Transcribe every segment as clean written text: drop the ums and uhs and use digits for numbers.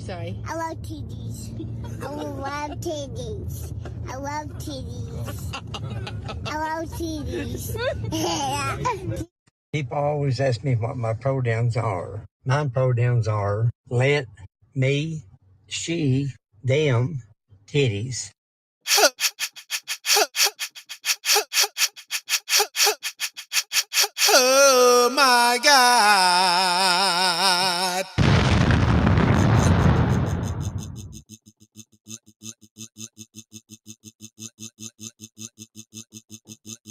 say? I love titties. I love titties. I love titties. I love titties. People always ask me what my pronouns are. My pronouns are let, me, she, them, titties. Oh my God.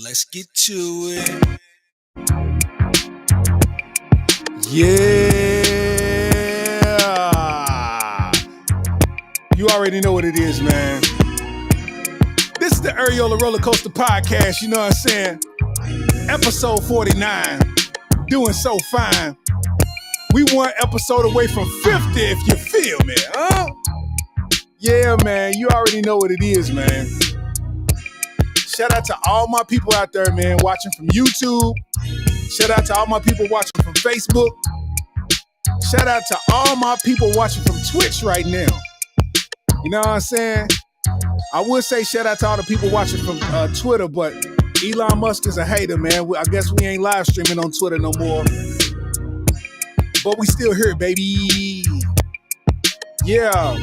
Let's get to it. Yeah. You already know what it is, man. This is the Areola Rollercoaster podcast, you know what I'm saying? Episode 49. Doing so fine. We one episode away from 50, if you feel me, huh? Yeah, man, you already know what it is, man. Shout out to all my people out there, man, watching from YouTube. Shout out to all my people watching from Facebook. Shout out to all my people watching from Twitch right now. You know what I'm saying? I would say shout out to all the people watching from Twitter, but Elon Musk is a hater, man. I guess we ain't live streaming on Twitter no more. But we still here, baby. Yeah.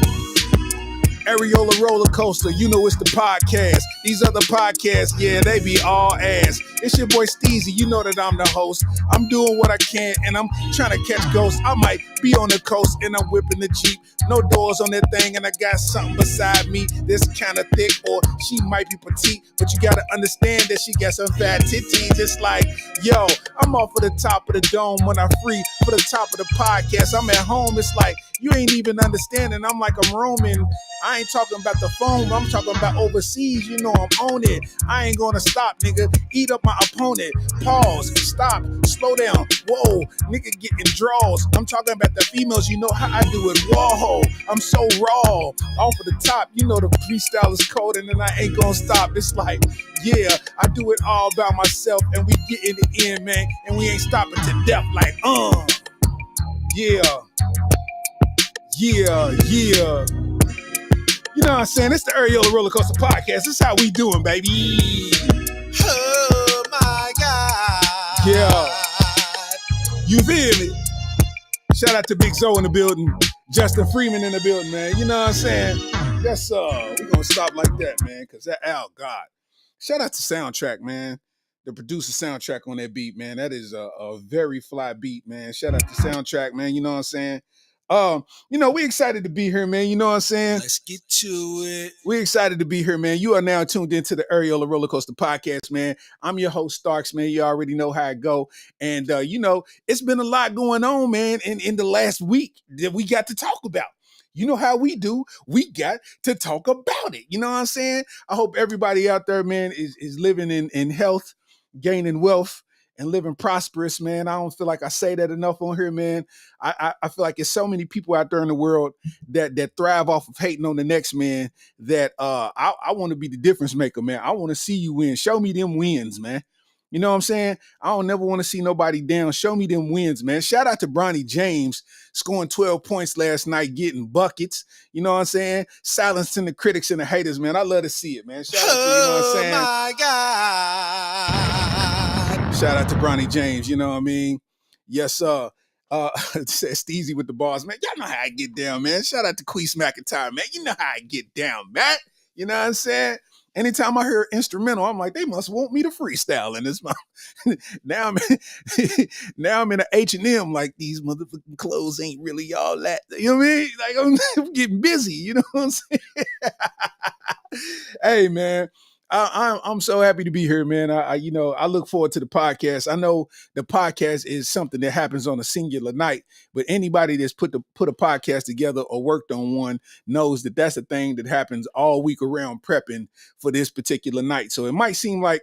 Areola Rollercoaster, you know it's the podcast. These other podcasts, yeah, they be all ass. It's your boy Steezy, you know that I'm the host. I'm doing what I can and I'm trying to catch ghosts. I might be on the coast and I'm whipping the Jeep. No doors on that thing and I got something beside me that's kind of thick, or she might be petite, but you gotta understand that she got some fat titties. It's like, yo, I'm off of the top of the dome when I'm free for the top of the podcast. I'm at home, it's like, you ain't even understanding. I'm like I'm roaming. I ain't talking about the phone. I'm talking about overseas. You know I'm on it. I ain't gonna stop, nigga. Eat up my opponent. Pause. Stop. Slow down. Whoa. Nigga getting draws. I'm talking about the females. You know how I do it. Whoa. I'm so raw. Off of the top. You know the freestyle is cold and then I ain't gonna stop. It's like, yeah, I do it all by myself and we get in the end, man. And we ain't stopping to death like, yeah. Yeah, yeah. You know what I'm saying? It's the Areola Rollercoaster podcast. This is how we doing, baby. Oh, my God. Yeah. You feel me? Shout out to Big Zoe in the building. Justin Freeman in the building, man. You know what I'm saying? That's, we're going to stop like that, man, because that, oh, God. Shout out to Soundtrack, man. The producer Soundtrack on that beat, man. That is a very fly beat, man. Shout out to Soundtrack, man. You know what I'm saying? You know, we excited to be here, man. You know what I'm saying? Let's get to it. We're excited to be here, man. You are now tuned into the Areola Rollercoaster podcast, man. I'm your host, Starks, man. You already know how it go. And, you know, it's been a lot going on, man, in the last week that we got to talk about. You know how we do. We got to talk about it. You know what I'm saying? I hope everybody out there, man, is living in health, gaining wealth, and living prosperous, man. I don't feel like I say that enough on here, man. I feel like there's so many people out there in the world that thrive off of hating on the next man that I want to be the difference maker, man. I want to see you win. Show me them wins, man. You know what I'm saying? I don't never want to see nobody down. Show me them wins, man. Shout out to Bronny James scoring 12 points last night, getting buckets. You know what I'm saying? Silencing the critics and the haters, man. I love to see it, man. Shout out to, you know what I'm saying? Oh, my God. Shout out to Bronny James, you know what I mean? Yes, sir. Steezy with the bars, man. Y'all know how I get down, man. Shout out to Queese McIntyre, man. You know how I get down, man. You know what I'm saying? Anytime I hear instrumental, I'm like, they must want me to freestyle in this. Now I'm in an H&M, like these motherfucking clothes ain't really all that. You know what I mean? Like I'm getting busy. You know what I'm saying? Hey, man. I'm so happy to be here, man. I look forward to the podcast. I know the podcast is something that happens on a singular night, but anybody that's put a podcast together or worked on one knows that that's a thing that happens all week around prepping for this particular night. So it might seem like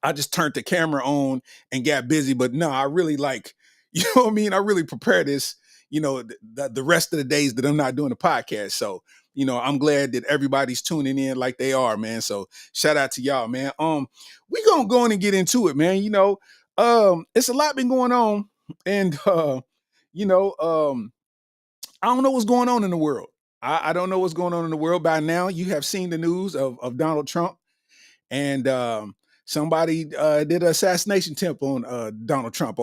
I just turned the camera on and got busy, but no, I really you know what I mean? I really prepare this, you know, the rest of the days that I'm not doing the podcast. So, you know, I'm glad that everybody's tuning in like they are, man. So shout out to y'all, man. We gonna go in and get into it, man. You know, it's a lot been going on, and you know, I don't know what's going on in the world. I don't know what's going on in the world. By now, you have seen the news of Donald Trump, and somebody did an assassination attempt on Donald Trump.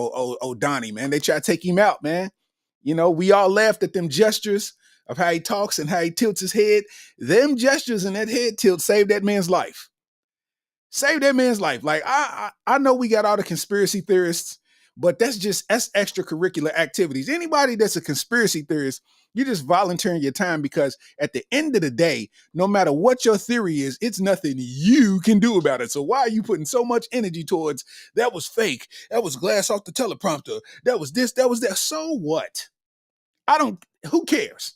Donnie, man. They try to take him out, man. You know, we all laughed at them gestures of how he talks and how he tilts his head. Them gestures and that head tilt saved that man's life. Save that man's life. Like, I know we got all the conspiracy theorists, but that's extracurricular activities. Anybody that's a conspiracy theorist, you're just volunteering your time, because at the end of the day, no matter what your theory is, it's nothing you can do about it. So why are you putting so much energy towards that was fake? That was glass off the teleprompter. That was this, that was that. So what? Who cares?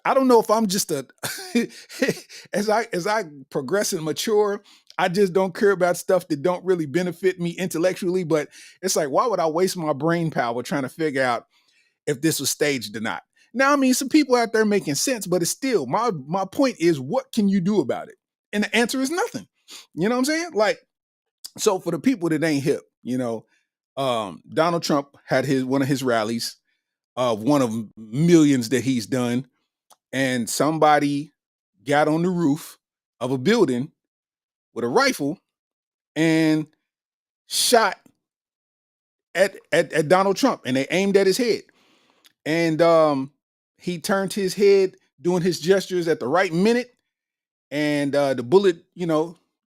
I don't know if I'm just as I progress and mature, I just don't care about stuff that don't really benefit me intellectually. But it's like, why would I waste my brain power trying to figure out if this was staged or not? Now, I mean, some people out there making sense, but it's still, my point is, what can you do about it? And the answer is nothing. You know what I'm saying? Like, so for the people that ain't hip, Donald Trump had one of his rallies, one of millions that he's done. And somebody got on the roof of a building with a rifle and shot at Donald Trump, and they aimed at his head. And he turned his head doing his gestures at the right minute, and the bullet,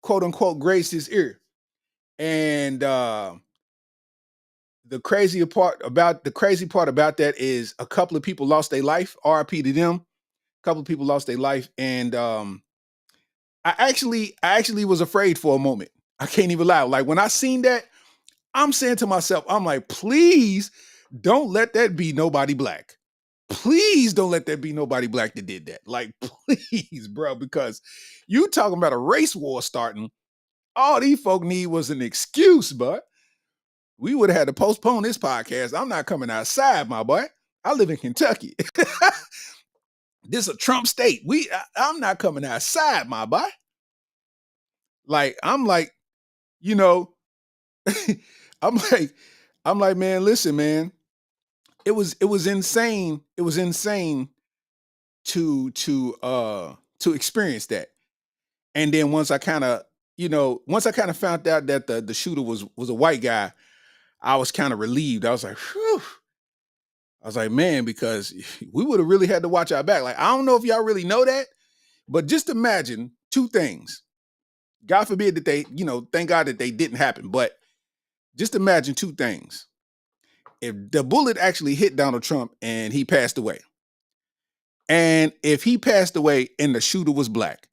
quote unquote, grazed his ear. And the crazy part about that is a couple of people lost their life. RIP to them. A couple of people lost their life, and I actually was afraid for a moment. I can't even lie. Like, when I seen that, I'm saying to myself, I'm like, please don't let that be nobody black. Please don't let that be nobody black that did that. Like, please, bro, because you talking about a race war starting. All these folk need was an excuse, but we would have had to postpone this podcast. I'm not coming outside, my boy. I live in Kentucky. This is a Trump state. I'm not coming outside, my boy. Like, I'm like, I'm like, man, listen, man. It was insane. It was insane to experience that. And then once I kind of found out that the shooter was a white guy, I was kind of relieved. I was like, whew. I was like, man, because we would have really had to watch our back. Like, I don't know if y'all really know that, but just imagine two things. God forbid that they, thank God that they didn't happen. But just imagine two things. If the bullet actually hit Donald Trump and he passed away, and if he passed away and the shooter was black,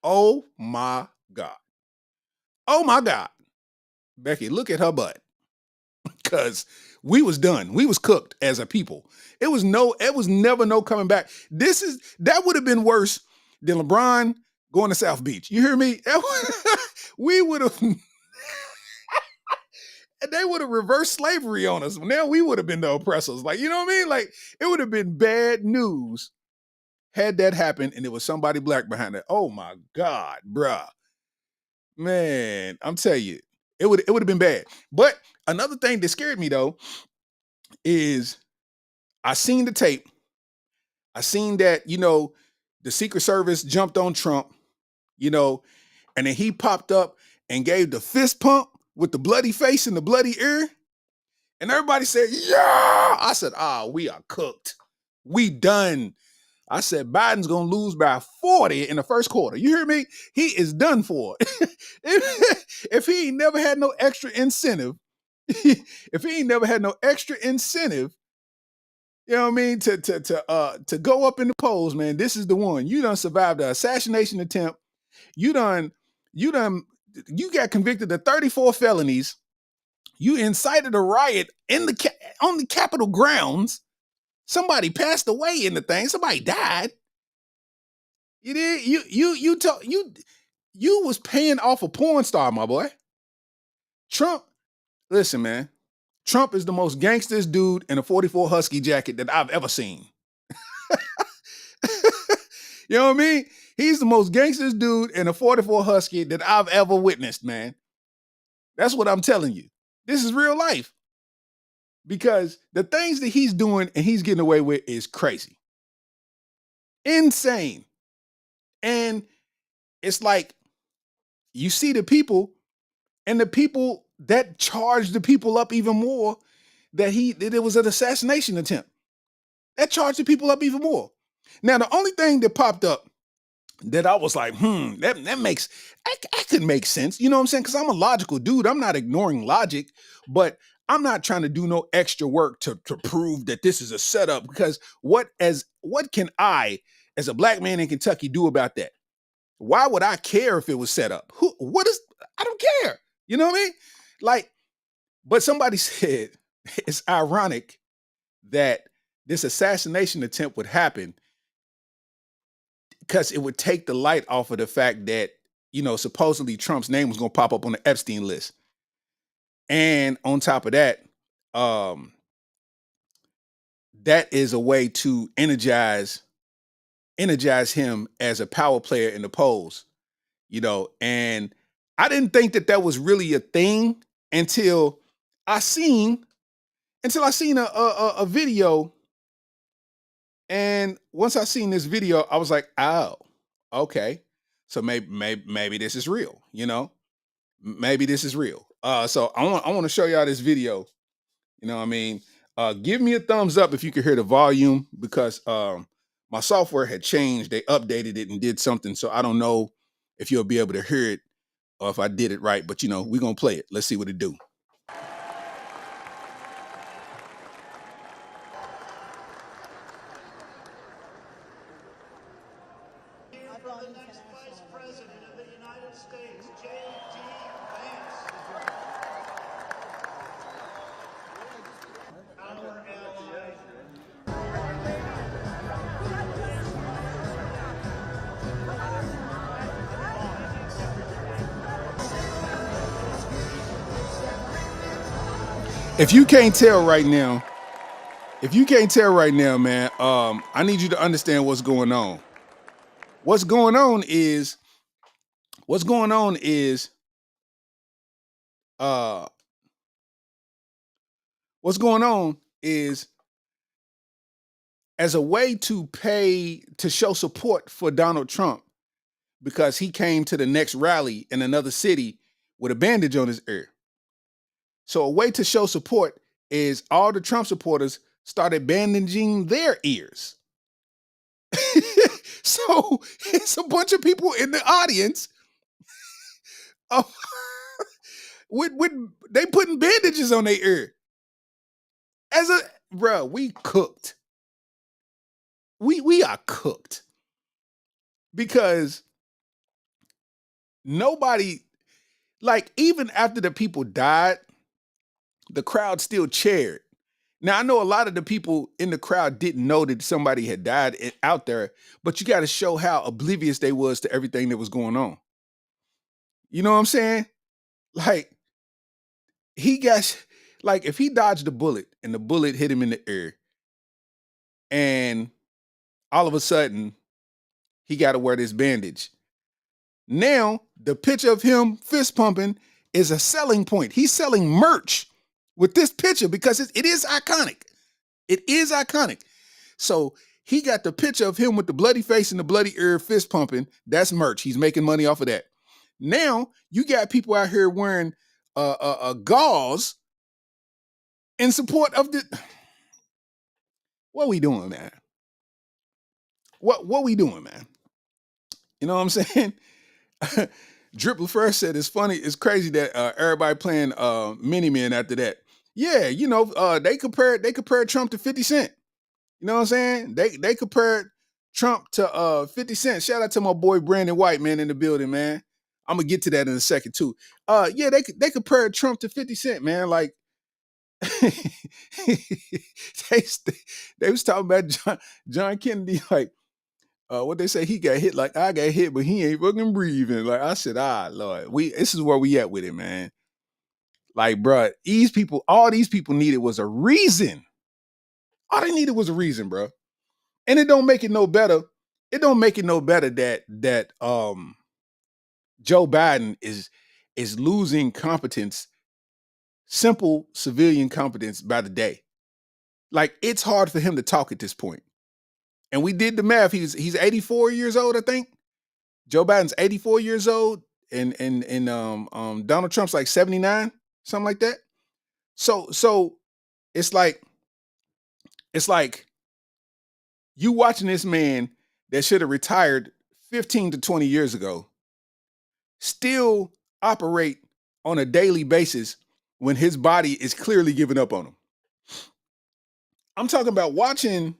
oh my God. Oh my God. Becky, look at her butt. Because we was done. We was cooked as a people. It was never no coming back. That would have been worse than LeBron going to South Beach. You hear me? We would have, they would have reversed slavery on us. Now we would have been the oppressors. Like, you know what I mean? Like, it would have been bad news had that happened and it was somebody black behind it. Oh my God, bruh. Man, I'm telling you, it would have been bad. But another thing that scared me though is I seen the tape. I seen that, the Secret Service jumped on Trump, and then he popped up and gave the fist pump with the bloody face and the bloody ear. And everybody said, yeah. I said, we are cooked. We done. I said, Biden's going to lose by 40 in the first quarter. You hear me? He is done for. If he ain't never had no extra incentive, you know what I mean, to go up in the polls, man, this is the one. You done survived the assassination attempt. You got convicted of 34 felonies. You incited a riot on the Capitol grounds. Somebody passed away in the thing. Somebody died. You did. You was paying off a porn star, my boy. Trump. Listen, man. Trump is the most gangstest dude in a 44 Husky jacket that I've ever seen. You know what I mean? He's the most gangstest dude in a 44 Husky that I've ever witnessed, man. That's what I'm telling you. This is real life. Because the things that he's doing and he's getting away with is crazy. Insane. And it's like you see the people, and the people that charged the people up even more that it was an assassination attempt. That charged the people up even more. Now, the only thing that popped up that I was like, that makes, I could make sense. You know what I'm saying? Because I'm a logical dude. I'm not ignoring logic, but I'm not trying to do no extra work to prove that this is a setup. Because what can I, as a black man in Kentucky, do about that? Why would I care if it was set up? I don't care. You know what I mean? Like, but somebody said it's ironic that this assassination attempt would happen because it would take the light off of the fact that, supposedly Trump's name was going to pop up on the Epstein list. And on top of that, that is a way to energize him as a power player in the polls, and I didn't think that was really a thing until I seen a video. And once I seen this video, I was like, oh, okay. So maybe this is real, maybe this is real. So I want to show y'all this video. You know what I mean? Give me a thumbs up if you can hear the volume, because my software had changed. They updated it and did something. So I don't know if you'll be able to hear it or if I did it right, but we're going to play it. Let's see what it do. If you can't tell right now, man, I need you to understand what's going on. What's going on is as a way to show support for Donald Trump, because he came to the next rally in another city with a bandage on his ear. So a way to show support is all the Trump supporters started bandaging their ears. So it's a bunch of people in the audience. With they putting bandages on their ear. We cooked. We are cooked. Because nobody, like, even after the people died, the crowd still cheered. Now, I know a lot of the people in the crowd didn't know that somebody had died out there, but you got to show how oblivious they was to everything that was going on. You know what I'm saying? Like, if he dodged a bullet and the bullet hit him in the ear, and all of a sudden he got to wear this bandage. Now, the picture of him fist pumping is a selling point. He's selling merch with this picture because it is iconic. It is iconic. So he got the picture of him with the bloody face and the bloody ear fist pumping. That's merch. He's making money off of that. Now you got people out here wearing gauze in support of the. What we doing, man? What we doing, man? You know what I'm saying? Drip LaFleur said it's funny, it's crazy that everybody playing Mini Men after that. Yeah, they compared Trump to 50 Cent. You know what I'm saying? They compared Trump to 50 Cent. Shout out to my boy Brandon White, man, in the building, man. I'm gonna get to that in a second too. Yeah, they compared Trump to 50 Cent, man. Like they was talking about John Kennedy, like what they say, he got hit like I got hit, but he ain't fucking breathing. Like I said, Lord, this is where we at with it, man. Like, bro, all these people needed was a reason. All they needed was a reason, bro. And it don't make it no better. It don't make it no better that Joe Biden is losing competence, simple civilian competence by the day. Like, it's hard for him to talk at this point. And we did the math. He's 84 years old, I think. Joe Biden's 84 years old, and Donald Trump's like 79, something like that. So it's like you watching this man that should have retired 15 to 20 years ago still operate on a daily basis when his body is clearly giving up on him. I'm talking about watching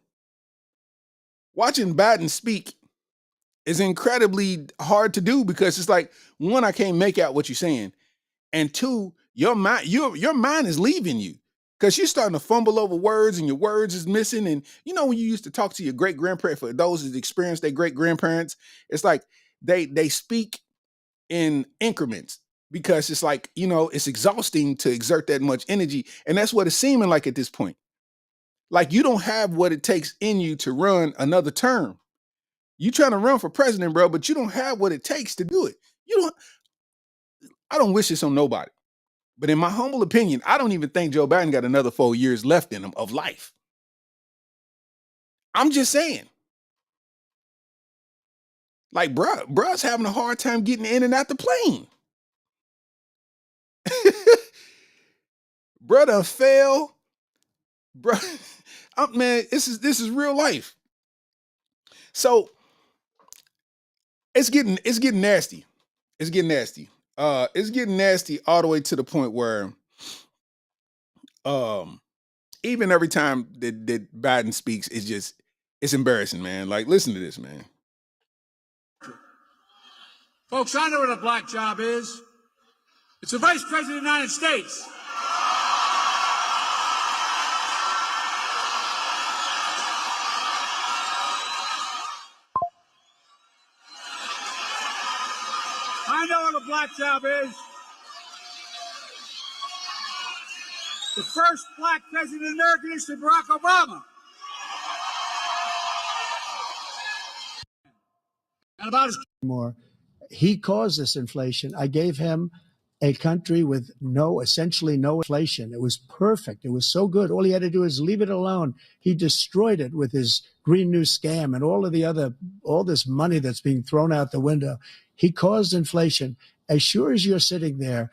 Biden speak is incredibly hard to do because it's like, one, I can't make out what you're saying, and two, your mind is leaving you because you're starting to fumble over words and your words is missing. And you know when you used to talk to your great grandparents, for those that experienced their great grandparents, it's like they speak in increments because it's like, it's exhausting to exert that much energy, and that's what it's seeming like at this point. Like you don't have what it takes in you to run another term. You trying to run for president, bro, but you don't have what it takes to do it. I don't wish this on nobody. But in my humble opinion, I don't even think Joe Biden got another 4 years left in him of life. I'm just saying. Like, bruh's having a hard time getting in and out the plane. Bruh done fell. Bruh, man, this is real life. So it's getting nasty. It's getting nasty. It's getting nasty all the way to the point where even every time that Biden speaks, it's embarrassing, man. Like, listen to this, man. Folks, I know what a black job is. It's the Vice President of the United States. I know what a black job is. The first black president in American history, Barack Obama. And about his more. He caused this inflation. I gave him a country with essentially no inflation. It was perfect. It was so good. All he had to do is leave it alone. He destroyed it with his Green New Scam and all this money that's being thrown out the window. He caused inflation. As sure as you're sitting there,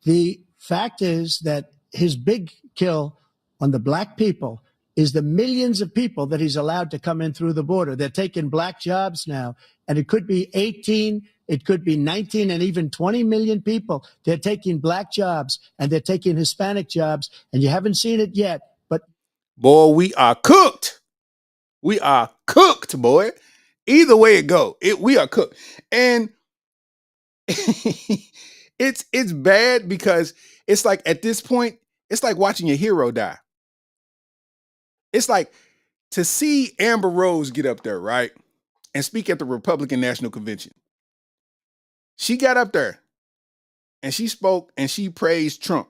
the fact is that his big kill on the black people is the millions of people that he's allowed to come in through the border. They're taking black jobs now, and it could be 18, it could be 19, and even 20 million people. They're taking black jobs, and they're taking Hispanic jobs, and you haven't seen it yet, but... Boy, we are cooked. We are cooked, boy. Either way it go, we are cooked. And it's bad because it's like at this point, it's like watching your hero die. It's like to see Amber Rose get up there, right, and speak at the Republican National Convention. She got up there and she spoke and she praised Trump.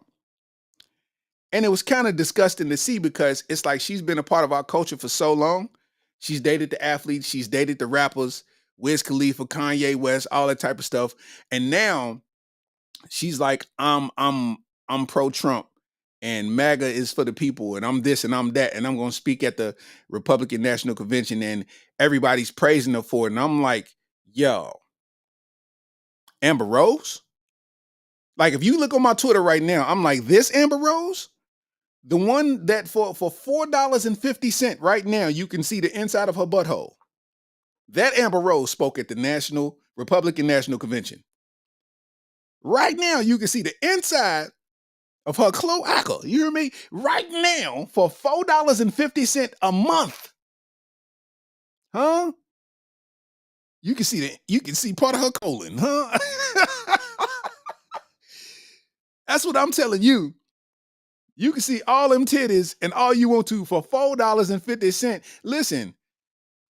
And it was kind of disgusting to see because it's like she's been a part of our culture for so long. She's dated the athletes, she's dated the rappers, Wiz Khalifa, Kanye West, all that type of stuff. And now she's like, I'm pro-Trump. And MAGA is for the people, and I'm this and I'm that, and I'm going to speak at the Republican National Convention, and everybody's praising her for it. And I'm like, yo, Amber Rose? Like, if you look on my Twitter right now, I'm like, this Amber Rose? The one that for $4.50 right now, you can see the inside of her butthole. That Amber Rose spoke at the Republican National Convention. Right now, you can see the inside of her cloaca. You hear me? Right now, for $4.50 a month. Huh? You can see part of her colon, huh? That's what I'm telling you. You can see all them titties and all you want to for $4.50. Listen,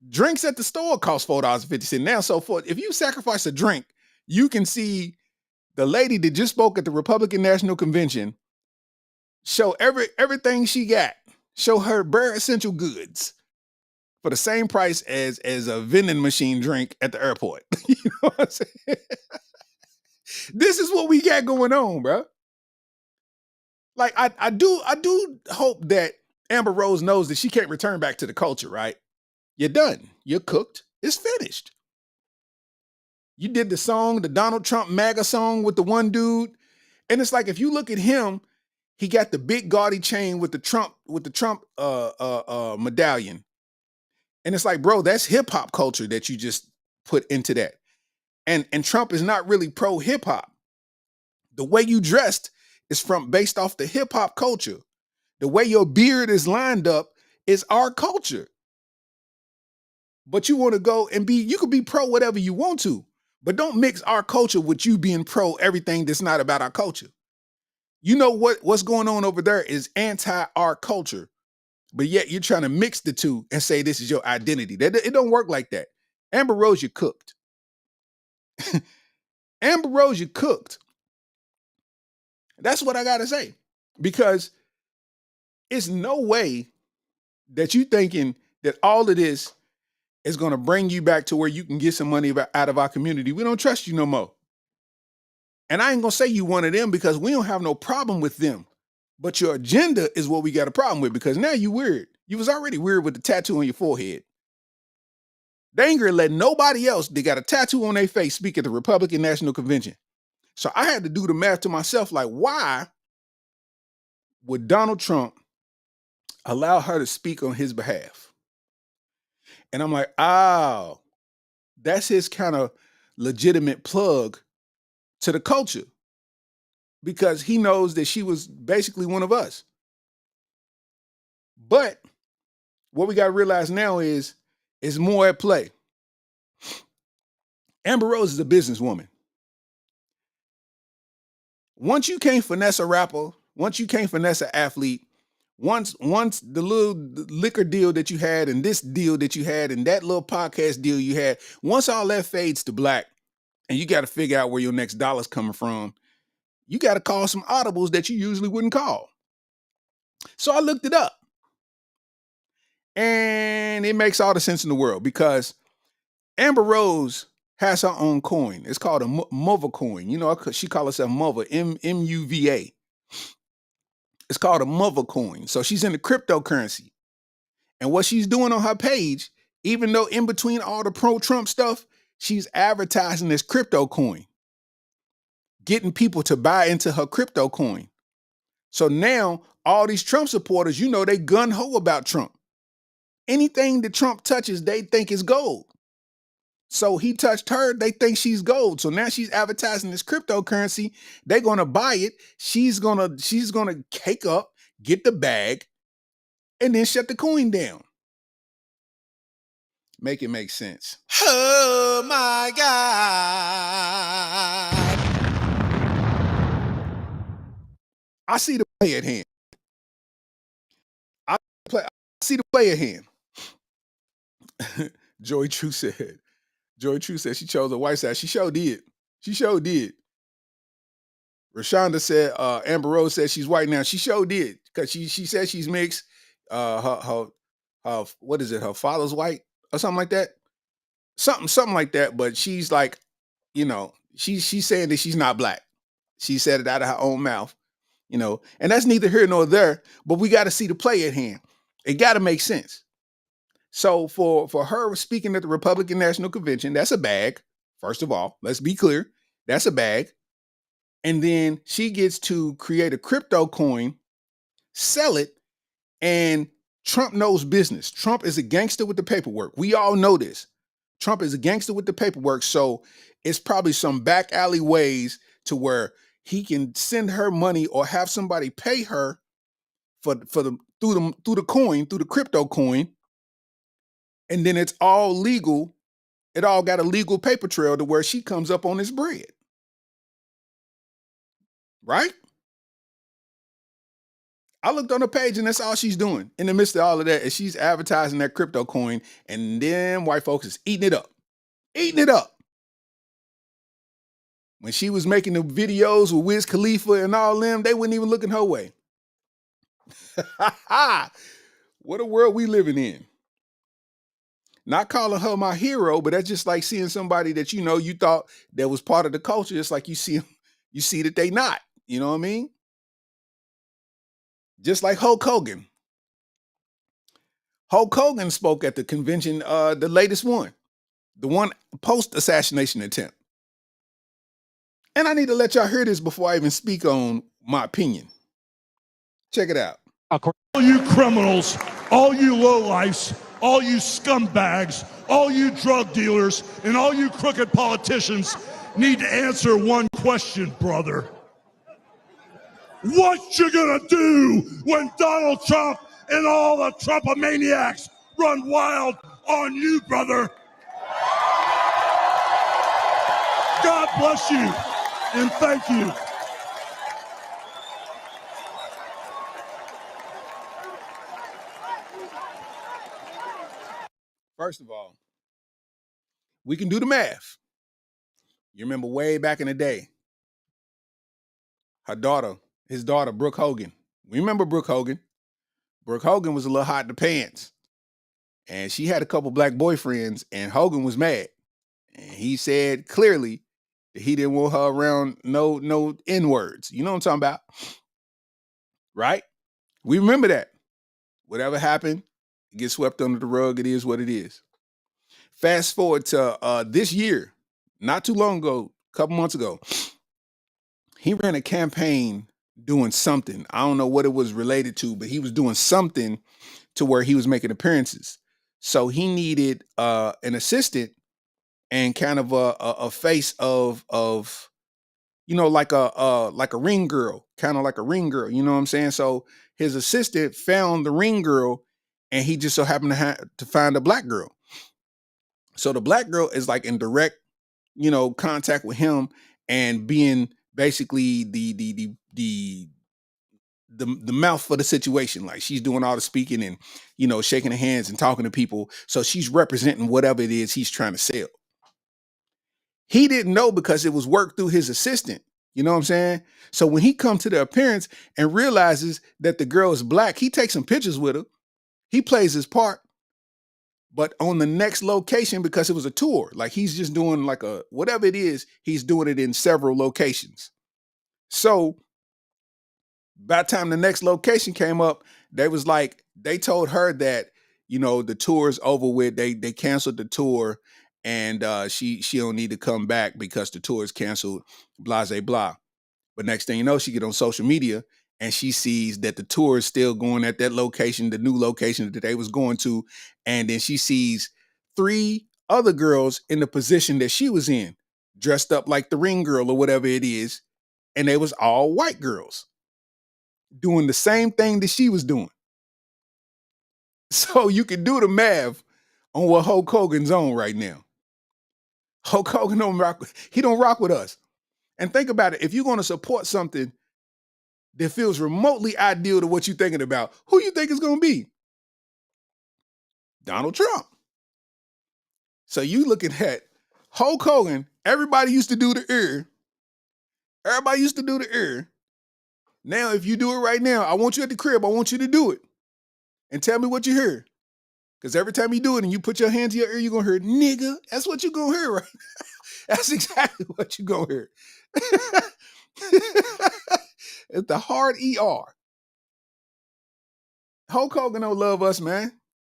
drinks at the store cost $4.50 now. So if you sacrifice a drink, you can see the lady that just spoke at the Republican National Convention show everything she got. Show her bare essential goods for the same price as a vending machine drink at the airport. You know what I'm saying? This is what we got going on, bro. Like I do hope that Amber Rose knows that she can't return back to the culture, right? You're done. You're cooked. It's finished. You did the song, the Donald Trump MAGA song with the one dude. And it's like, if you look at him, he got the big gaudy chain with the Trump medallion. And it's like, bro, that's hip hop culture that you just put into that. And Trump is not really pro hip hop. The way you dressed is based off the hip hop culture. The way your beard is lined up is our culture. But you want to go and you could be pro whatever you want to, but don't mix our culture with you being pro everything that's not about our culture. You know what's going on over there is anti our culture, but yet you're trying to mix the two and say this is your identity. It don't work like that. Amber Rose, you cooked. Amber Rose, you cooked. That's what I got to say, because it's no way that you thinking that all of this is going to bring you back to where you can get some money out of our community. We don't trust you no more. And I ain't going to say you one of them, because we don't have no problem with them. But your agenda is what we got a problem with, because now you weird. You was already weird with the tattoo on your forehead. They ain't gonna let nobody else that got a tattoo on their face speak at the Republican National Convention. So I had to do the math to myself, like, why would Donald Trump allow her to speak on his behalf? And I'm like, oh, that's his kind of legitimate plug to the culture, because he knows that she was basically one of us. But what we got to realize now is more at play. Amber Rose is a businesswoman. Once you can't finesse a rapper, once you can't finesse an athlete, once the little liquor deal that you had and this deal that you had and that little podcast deal you had, once all that fades to black and you got to figure out where your next dollar's coming from, you got to call some audibles that you usually wouldn't call. So I looked it up. And it makes all the sense in the world, because Amber Rose has her own coin. It's called a Muva coin. You know, she calls herself Muva, M-U-V-A. It's called a Muva coin. So she's in the cryptocurrency. And what she's doing on her page, even though in between all the pro-Trump stuff, she's advertising this crypto coin, getting people to buy into her crypto coin. So now all these Trump supporters, you know, they gun-ho about Trump. Anything that Trump touches, they think is gold. So he touched her, they think she's gold. So now she's advertising this cryptocurrency. They're gonna buy it. She's gonna cake up, get the bag, and then shut the coin down. Make it make sense. Oh my God. I see the play at hand. I see the play at hand. Joy True said she chose the white side. She sure did. Rashonda said, Amber Rose said she's white now. She sure did, because she said she's mixed. Her what is it? Her father's white or something like that. Something like that. But she's like, you know, she's saying that she's not black. She said it out of her own mouth, you know, and that's neither here nor there. But we got to see the play at hand. It got to make sense. So for her speaking at the Republican National Convention, that's a bag. First of all, let's be clear. That's a bag. And then she gets to create a crypto coin, sell it, and Trump knows business. Trump is a gangster with the paperwork. We all know this. Trump is a gangster with the paperwork. So it's probably some back alley ways to where he can send her money or have somebody pay her through the crypto coin. And then it's all legal. It all got a legal paper trail to where she comes up on this bread. Right? I looked on her page and that's all she's doing. In the midst of all of that, is she's advertising that crypto coin, and then white folks is eating it up. Eating it up. When she was making the videos with Wiz Khalifa and all them, they wouldn't even look in her way. What a world we living in. Not calling her my hero, but that's just like seeing somebody that you know you thought that was part of the culture. It's like you see that they not. You know what I mean? Just like Hulk Hogan. Hulk Hogan spoke at the convention, the latest one, the one post-assassination attempt. And I need to let y'all hear this before I even speak on my opinion. Check it out. All you criminals, all you lowlifes, all you scumbags, all you drug dealers, and all you crooked politicians need to answer one question, brother. What you gonna do when Donald Trump and all the Trumpomaniacs run wild on you, brother? God bless you, and thank you. First of all, we can do the math. You remember way back in the day, his daughter, Brooke Hogan. We remember Brooke Hogan. Brooke Hogan was a little hot in the pants. And she had a couple black boyfriends, and Hogan was mad. And he said clearly that he didn't want her around no N-words. You know what I'm talking about? Right? We remember that. Whatever happened, it gets swept under the rug. It is what it is. Fast forward to this year, not too long ago, a couple months ago, he ran a campaign doing something. I don't know what it was related to, but he was doing something to where he was making appearances. So he needed an assistant and kind of a face of like a ring girl, kind of like a ring girl. You know what I'm saying? So his assistant found the ring girl, and he just so happened to find a black girl. So the black girl is like in direct, contact with him and being basically the mouth for the situation. Like she's doing all the speaking and, shaking her hands and talking to people. So she's representing whatever it is he's trying to sell. He didn't know because it was worked through his assistant. You know what I'm saying? So when he comes to the appearance and realizes that the girl is black, he takes some pictures with her. He plays his part. But on the next location, because it was a tour, like he's just doing like whatever it is, he's doing it in several locations. So by the time the next location came up, they told her that, the tour's over with. They canceled the tour and she don't need to come back because the tour is canceled, blah, blah, blah. But next thing you know, she get on social media and she sees that the tour is still going at that location, the new location that they was going to. And then she sees 3 other girls in the position that she was in, dressed up like the ring girl or whatever it is. And they was all white girls doing the same thing that she was doing. So you can do the math on what Hulk Hogan's on right now. Hulk Hogan don't rock with us. And think about it. If you're going to support something that feels remotely ideal to what you're thinking about, who you think is going to be? Donald Trump. So you looking at Hulk Hogan, everybody used to do the ear. Everybody used to do the ear. Now, if you do it right now, I want you at the crib. I want you to do it. And tell me what you hear. Because every time you do it and you put your hand to your ear, you're going to hear, nigga. That's what you're going to hear, right? That's exactly what you're going to hear. It's the hard ER. Hulk Hogan don't love us, man.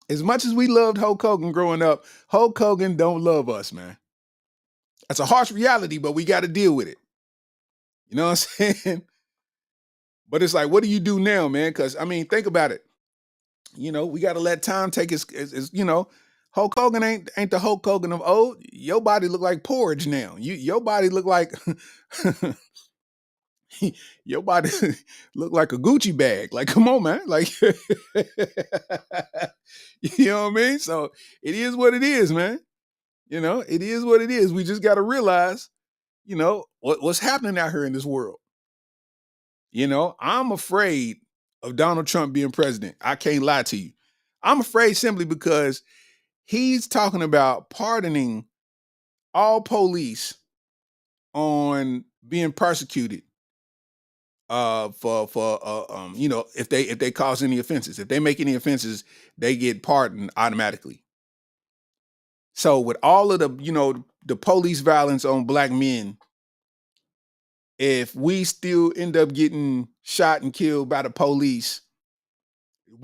As much as we loved Hulk Hogan growing up, Hulk Hogan don't love us, man. That's a harsh reality, but we got to deal with it. You know what I'm saying? But it's like, what do you do now, man? Because, think about it. We got to let time take his Hulk Hogan ain't the Hulk Hogan of old. Your body look like porridge now. Your body look like your body look like a Gucci bag. Like, come on, man. Like, you know what I mean? So it is what it is, man. It is what it is. We just got to realize, what's happening out here in this world. I'm afraid of Donald Trump being president. I can't lie to you. I'm afraid simply because he's talking about pardoning all police on being persecuted if they cause any offenses. If they make any offenses, they get pardoned automatically. So with all of the police violence on black men, if we still end up getting shot and killed by the police,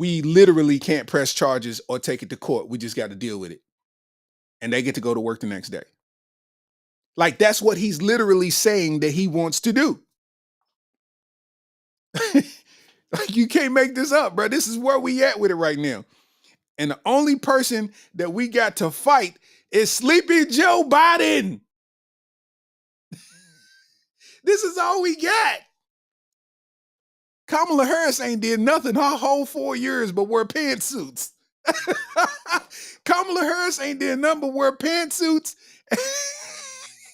we literally can't press charges or take it to court. We just got to deal with it. And they get to go to work the next day. Like, that's what he's literally saying that he wants to do. Like, you can't make this up, bro. This is where we at with it right now. And the only person that we got to fight is Sleepy Joe Biden. This is all we got. Kamala Harris ain't did nothing her whole 4 years but wear pantsuits. Kamala Harris ain't did nothing but wear pantsuits.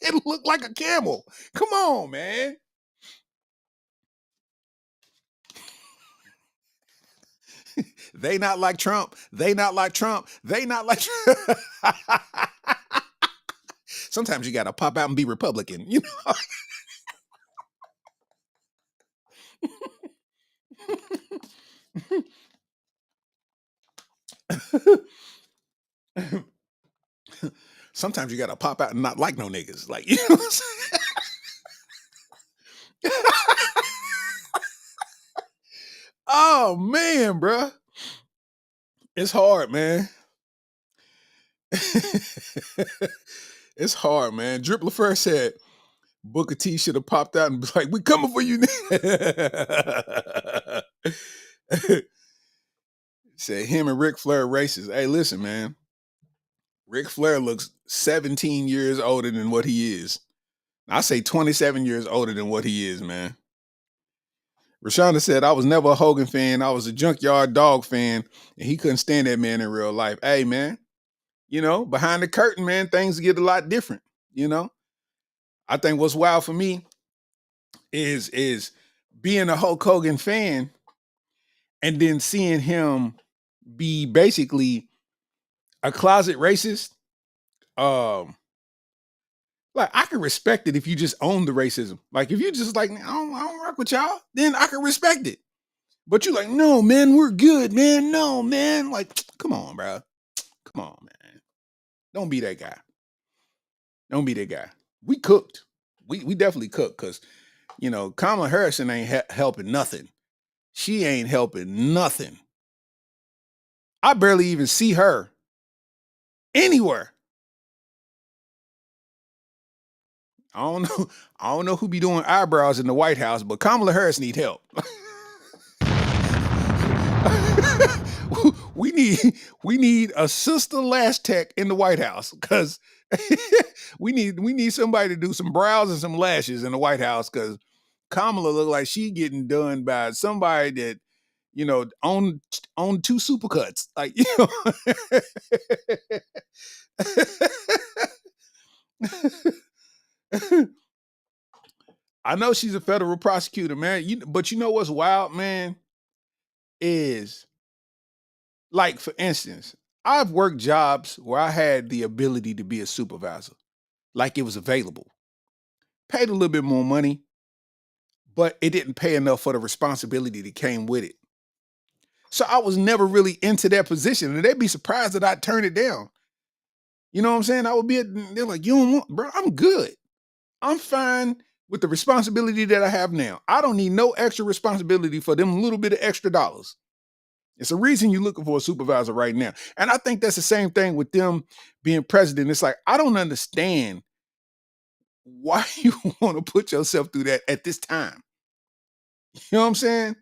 It looked like a camel. Come on, man. They not like Trump. They not like Trump. They not like Trump. Sometimes you got to pop out and be Republican, you know. Sometimes you got to pop out and not like no niggas. Like, you know what I'm saying? Oh, man, bruh. It's hard, man. It's hard, man. Drip LaFleur said Booker T should have popped out and be like, we coming for you. Said him and Ric Flair racist. Hey, listen, man. Ric Flair looks 17 years older than what he is. I say 27 years older than what he is, man. Rashonda said, I was never a Hogan fan. I was a Junkyard Dog fan, and he couldn't stand that man in real life. Hey, man, you know, behind the curtain, man, things get a lot different, you know? I think what's wild for me is being a Hulk Hogan fan and then seeing him be basically a closet racist. Like, I can respect it if you just own the racism. Like, if you just like, I don't rock with y'all, then I can respect it. But you like, no, man, we're good, man. No, man. Like, come on, bro. Come on, man. Don't be that guy. Don't be that guy. We cooked. We definitely cooked because, you know, Kamala Harris ain't helping nothing. She ain't helping nothing. I barely even see her anywhere. I don't know who be doing eyebrows in the White House, but Kamala Harris need help. we need a sister lash tech in the White House because we need somebody to do some brows and some lashes in the White House because Kamala look like she getting done by somebody that, you know, own 2 supercuts. Like, you know. I know she's a federal prosecutor, man. But you know what's wild, man, is like, for instance, I've worked jobs where I had the ability to be a supervisor, like it was available. Paid a little bit more money, but it didn't pay enough for the responsibility that came with it. So I was never really into that position, and they'd be surprised that I'd turn it down. You know what I'm saying? I would be, they're like, you don't want, bro, I'm good. I'm fine with the responsibility that I have now. I don't need no extra responsibility for them little bit of extra dollars. It's a reason you're looking for a supervisor right now. And I think that's the same thing with them being president. It's like, I don't understand why you want to put yourself through that at this time. You know what I'm saying?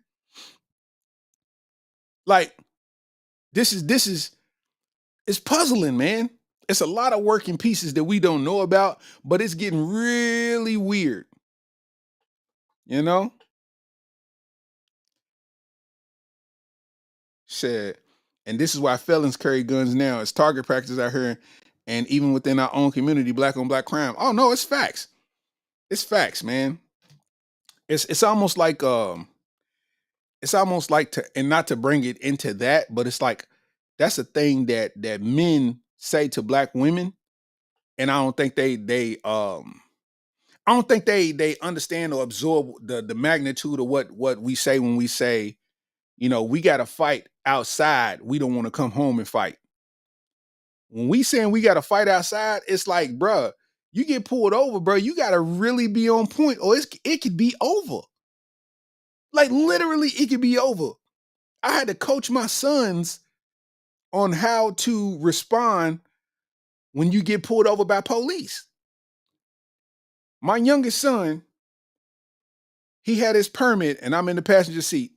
Like, this is it's puzzling, man. It's a lot of working pieces that we don't know about, but it's getting really weird. You know? Said, and this is why felons carry guns now. It's target practice out here, and even within our own community, black on black crime. Oh no, it's facts. It's facts, man. It's almost like to, and not to bring it into that, but it's like that's a thing that men say to black women, and I don't think they understand or absorb the magnitude of what we say when we say, you know, we got to fight outside. We don't want to come home and fight. When we saying we got to fight outside, it's like, bruh, you get pulled over, bro. You got to really be on point, or it could be over. Like, literally, it could be over. I had to coach my sons on how to respond when you get pulled over by police. My youngest son, he had his permit and I'm in the passenger seat,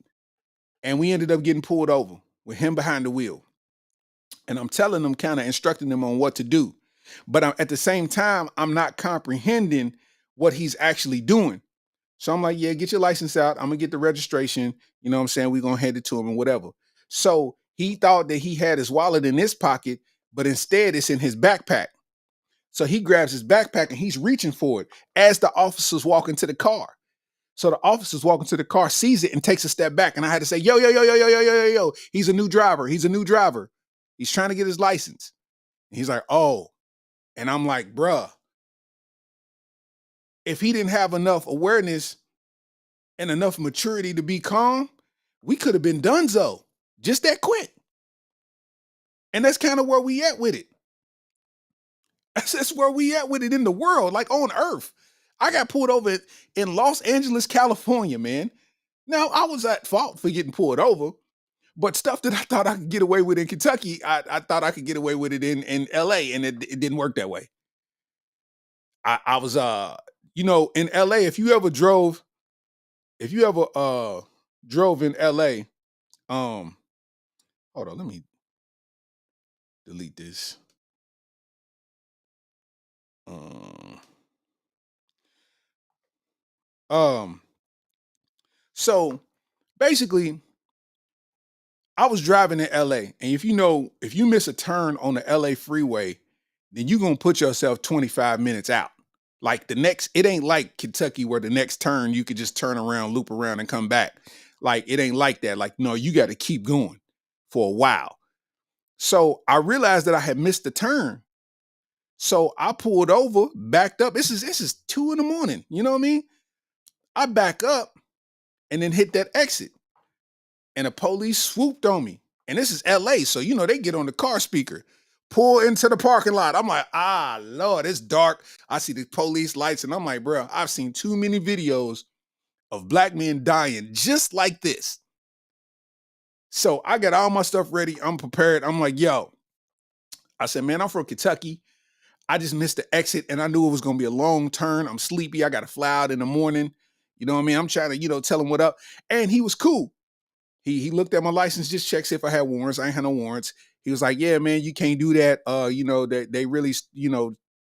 and we ended up getting pulled over with him behind the wheel. And I'm telling them, kind of instructing them on what to do. But at the same time, I'm not comprehending what he's actually doing. So I'm like, yeah, get your license out. I'm going to get the registration. You know what I'm saying? We're going to hand it to him and whatever. So he thought that he had his wallet in his pocket, but instead it's in his backpack. So he grabs his backpack and he's reaching for it as the officers walk into the car. So the officers walk into the car, sees it, and takes a step back. And I had to say, yo, yo, yo, yo, yo, yo, yo, yo, yo. He's a new driver. He's a new driver. He's trying to get his license. And he's like, oh. And I'm like, bruh, if he didn't have enough awareness and enough maturity to be calm, we could have been donezo just that quick. And that's kind of where we at with it. That's where we at with it in the world, like on earth. I got pulled over in Los Angeles, California, man. Now, I was at fault for getting pulled over, but stuff that I thought I could get away with in Kentucky, I thought I could get away with it in LA, and it didn't work that way. I was, in LA, if you ever drove in LA, hold on, let me delete this. So basically, I was driving in LA, and if you miss a turn on the LA freeway, then you're gonna put yourself 25 minutes out. Like it ain't like Kentucky where the next turn you could just turn around, loop around, and come back. Like it ain't like that. Like, no, you got to keep going for a while. So I realized that I had missed the turn. So I pulled over, backed up. This is 2 a.m. You know what I mean? I back up and then hit that exit. And the police swooped on me. And this is LA, so they get on the car speaker, pull into the parking lot. I'm like, Lord, it's dark. I see the police lights, and I'm like, bro, I've seen too many videos of black men dying just like this. So I got all my stuff ready. I'm prepared. I'm like, yo, I said, man, I'm from Kentucky. I just missed the exit, and I knew it was going to be a long turn. I'm sleepy. I got to fly out in the morning. You know what I mean? I'm trying to, tell him what up. And he was cool. He looked at my license, just checked if I had warrants. I ain't had no warrants. He was like, yeah, man, you can't do that. That they really,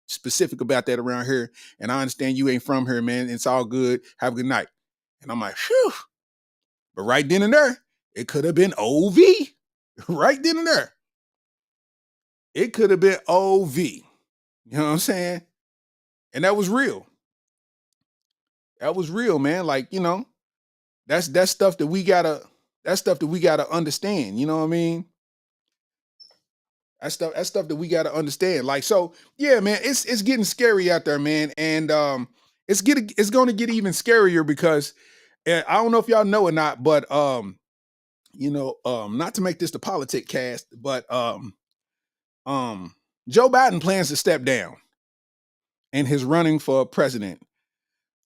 specific about that around here. And I understand you ain't from here, man. It's all good. Have a good night. And I'm like, phew. But right then and there, it could have been OV. Right then and there. It could have been OV. You know what I'm saying? And that was real. That was real, man. Like, that's stuff that we gotta understand. You know what I mean? That's stuff that we gotta understand. Like, so yeah, man, it's getting scary out there, man. And it's gonna get even scarier because I don't know if y'all know or not, but not to make this the politic cast, but Joe Biden plans to step down in his running for president.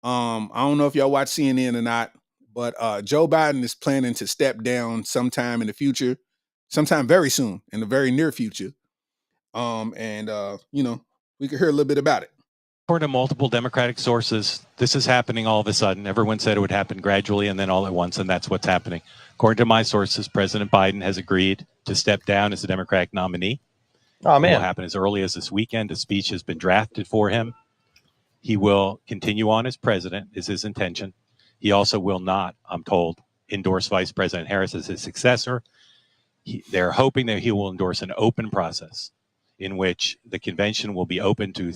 I don't know if y'all watch CNN or not, but Joe Biden is planning to step down sometime in the future, sometime very soon, in the very near future. We can hear a little bit about it. According to multiple Democratic sources, this is happening all of a sudden. Everyone said it would happen gradually and then all at once, and that's what's happening. According to my sources, President Biden has agreed to step down as the Democratic nominee. Oh, man. It will happen as early as this weekend. A speech has been drafted for him. He will continue on as president, is his intention. He also will not, I'm told, endorse Vice President Harris as his successor. They're hoping that he will endorse an open process in which the convention will be open to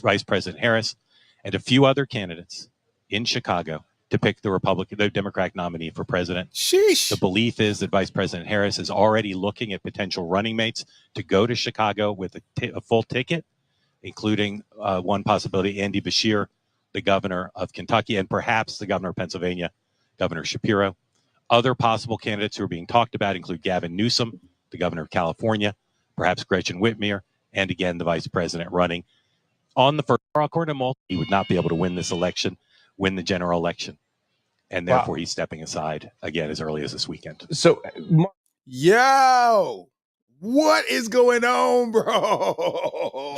Vice President Harris and a few other candidates in Chicago to pick the Democratic nominee for president. Sheesh. The belief is that Vice President Harris is already looking at potential running mates to go to Chicago with a full ticket, including one possibility, Andy Beshear, the governor of Kentucky, and perhaps the governor of Pennsylvania, Governor Shapiro. Other possible candidates who are being talked about include Gavin Newsom, the governor of California, perhaps Gretchen Whitmer, and again, the vice president running. On the first, according to Multi, he would not be able to win the general election. and therefore he's stepping aside again as early as this weekend. So, Yo, what is going on, bro? Oh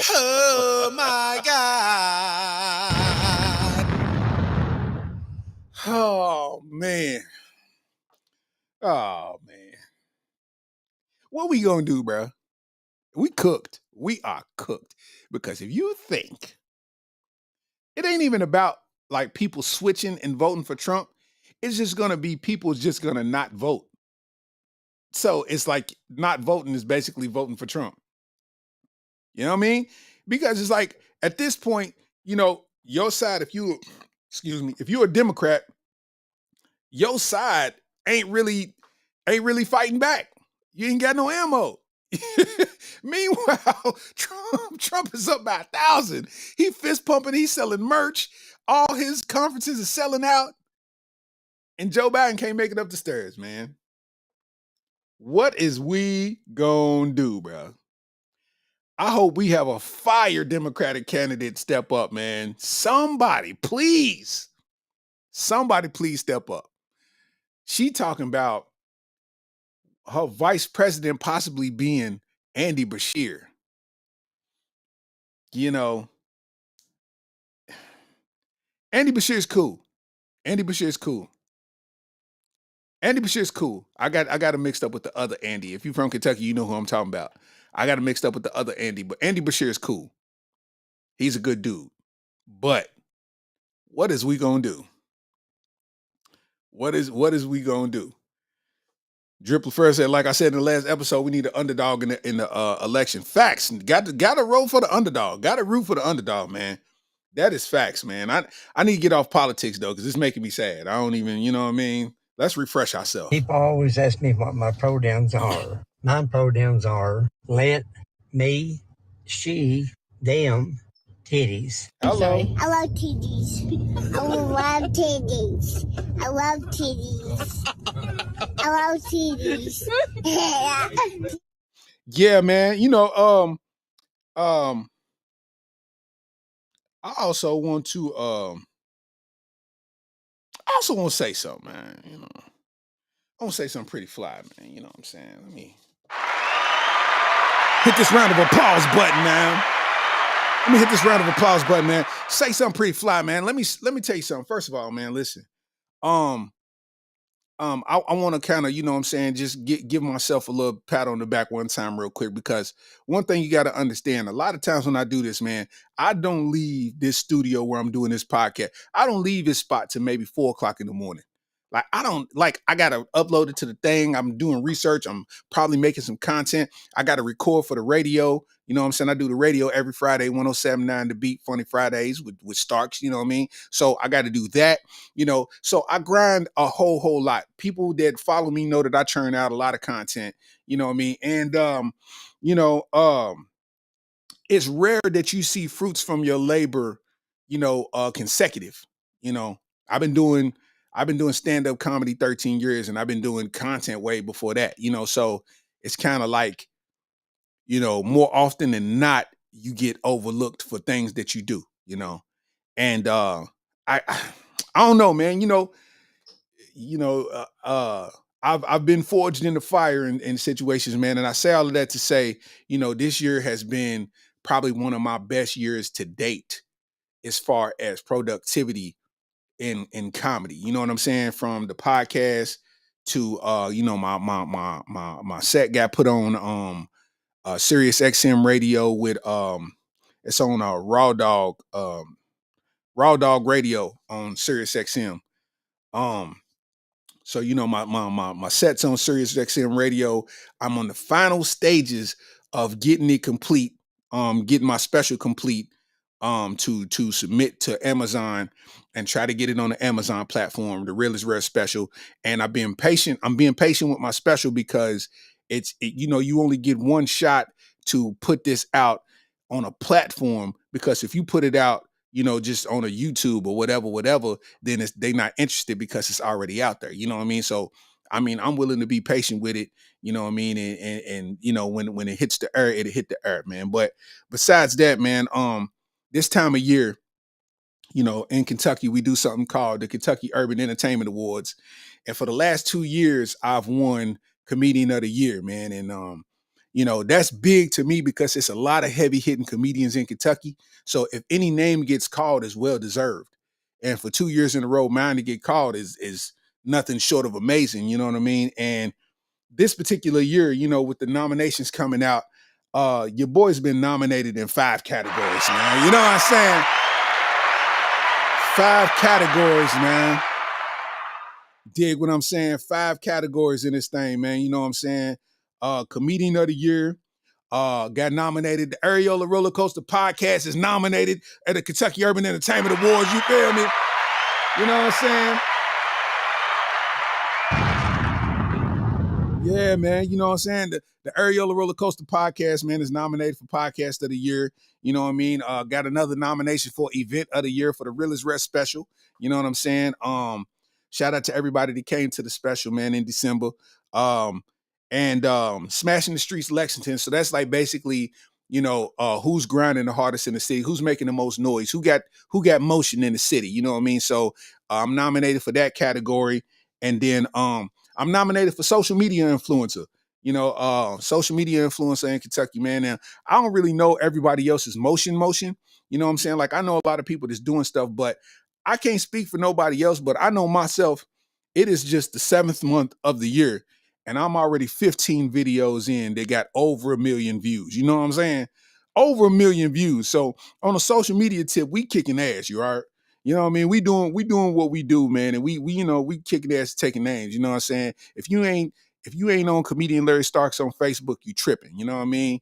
my God. Oh man. Oh man. What we gonna do, bro? We cooked. We are cooked. Because if you think it ain't even about like people switching and voting for Trump, it's just gonna be people just gonna not vote. So it's like not voting is basically voting for Trump. You know what I mean? Because it's like at this point, you know, your side, if you're a Democrat, your side ain't really fighting back. You ain't got no ammo. Meanwhile, Trump is up by 1,000. He fist pumping, he's selling merch. All his conferences are selling out. And Joe Biden can't make it up the stairs, man. What is we gonna do, bro? I hope we have a fire Democratic candidate step up, man. Somebody please step up. She talking about her vice president possibly being Andy Bashir. You know, Andy Bashir's cool. Andy Bashir's cool. I got him mixed up with the other Andy. If you're from Kentucky, you know who I'm talking about. I got him mixed up with the other Andy, but Andy Bashir is cool. He's a good dude. But what is we gonna do? What is we gonna do? Drip LaFleur said, like I said in the last episode, we need an underdog in the election. Facts. Got to roll for the underdog. Got to root for the underdog, man. That is facts, man. I need to get off politics though, because it's making me sad. I don't even, you know what I mean? Let's refresh ourselves. People always ask me what my pronouns are. My pronouns are let, me, she, them, titties. Hello. I love titties. I love titties. I love titties. I love titties. Yeah, man. You know, I also want to say something, man. You know, I want to say something pretty fly, man. You know what I'm saying? Let me hit this round of applause button now. Say something pretty fly, man. Let me tell you something. First of all, man, listen. I want to kind of, you know what I'm saying, just give myself a little pat on the back one time real quick, because one thing you got to understand, a lot of times when I do this, man, I don't leave this studio where I'm doing this podcast. I don't leave this spot till maybe 4:00 in the morning. Like, I got to upload it to the thing. I'm doing research. I'm probably making some content. I got to record for the radio. You know what I'm saying? I do the radio every Friday, 107.9 The Beat, Funny Fridays with Starks, you know what I mean? So I got to do that, you know. So I grind a whole lot. People that follow me know that I churn out a lot of content, you know what I mean? And, it's rare that you see fruits from your labor, you know, consecutive. You know, I've been doing stand-up comedy 13 years, and I've been doing content way before that, you know. So it's kind of like, you know, more often than not, you get overlooked for things that you do, you know. And I don't know, man. I've been forged in the fire in situations, man. And I say all of that to say, you know, this year has been probably one of my best years to date as far as productivity in comedy. You know what I'm saying? From the podcast to my set got put on Sirius XM radio with it's on Raw Dog Radio on Sirius XM. So you know my sets on Sirius XM radio. I'm on the final stages of getting it complete, getting my special complete, to submit to Amazon and try to get it on the Amazon platform, the Real is Rare special. And I'm being patient with my special because you only get one shot to put this out on a platform, because if you put it out, you know, just on a YouTube or whatever, then they're not interested because it's already out there. You know what I mean? So, I mean, I'm willing to be patient with it, you know what I mean? And you know, when it hits the air, it'll hit the air, man. But besides that, man, this time of year, in Kentucky, we do something called the Kentucky Urban Entertainment Awards. And for the last 2 years, I've won Comedian of the Year, man. And, that's big to me because it's a lot of heavy hitting comedians in Kentucky. So if any name gets called, it's well deserved. And for 2 years in a row, mine to get called is nothing short of amazing. You know what I mean? And this particular year, with the nominations coming out, your boy's been nominated in 5 categories, man. You know what I'm saying? 5 categories, man. Dig what I'm saying? 5 categories in this thing, man. You know what I'm saying? Comedian of the Year, got nominated. The Areola Rollercoaster podcast is nominated at the Kentucky Urban Entertainment Awards. You feel me? You know what I'm saying? Yeah, man. You know what I'm saying? The Areola Roller Coaster podcast, man, is nominated for Podcast of the Year. You know what I mean? Got another nomination for Event of the Year for the Realest Rest Special. You know what I'm saying? Shout out to everybody that came to the special, man, in December. And Smashing the Streets Lexington. So that's like basically, who's grinding the hardest in the city, who's making the most noise, who got motion in the city. You know what I mean? So I'm nominated for that category. And then I'm nominated for social media influencer. Social media influencer in Kentucky, man. And I don't really know everybody else's motion. You know what I'm saying? Like I know a lot of people that's doing stuff, but I can't speak for nobody else. But I know myself, it is just the 7th month of the year. And I'm already 15 videos in. They got over 1 million views. You know what I'm saying? Over 1 million views. So on a social media tip, we kicking ass, you are. You know what I mean? We doing what we do, man. And we kicking ass taking names. You know what I'm saying? If you ain't on comedian Larry Starks on Facebook, you tripping. You know what I mean?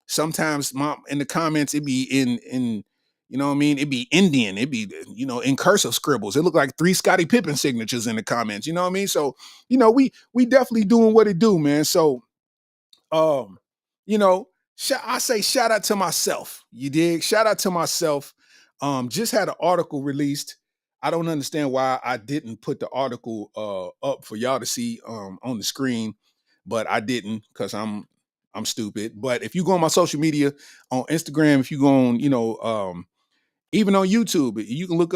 Sometimes in the comments it be in you know what I mean? It be Indian. It be, in cursive scribbles. It look like 3 Scottie Pippen signatures in the comments. You know what I mean? So, we definitely doing what it do, man. So, you know, I say shout out to myself. You dig? Shout out to myself. Just had an article released. I don't understand why I didn't put the article up for y'all to see on the screen, but I didn't because I'm stupid. But if you go on my social media on Instagram, if you go on, even on YouTube, you can look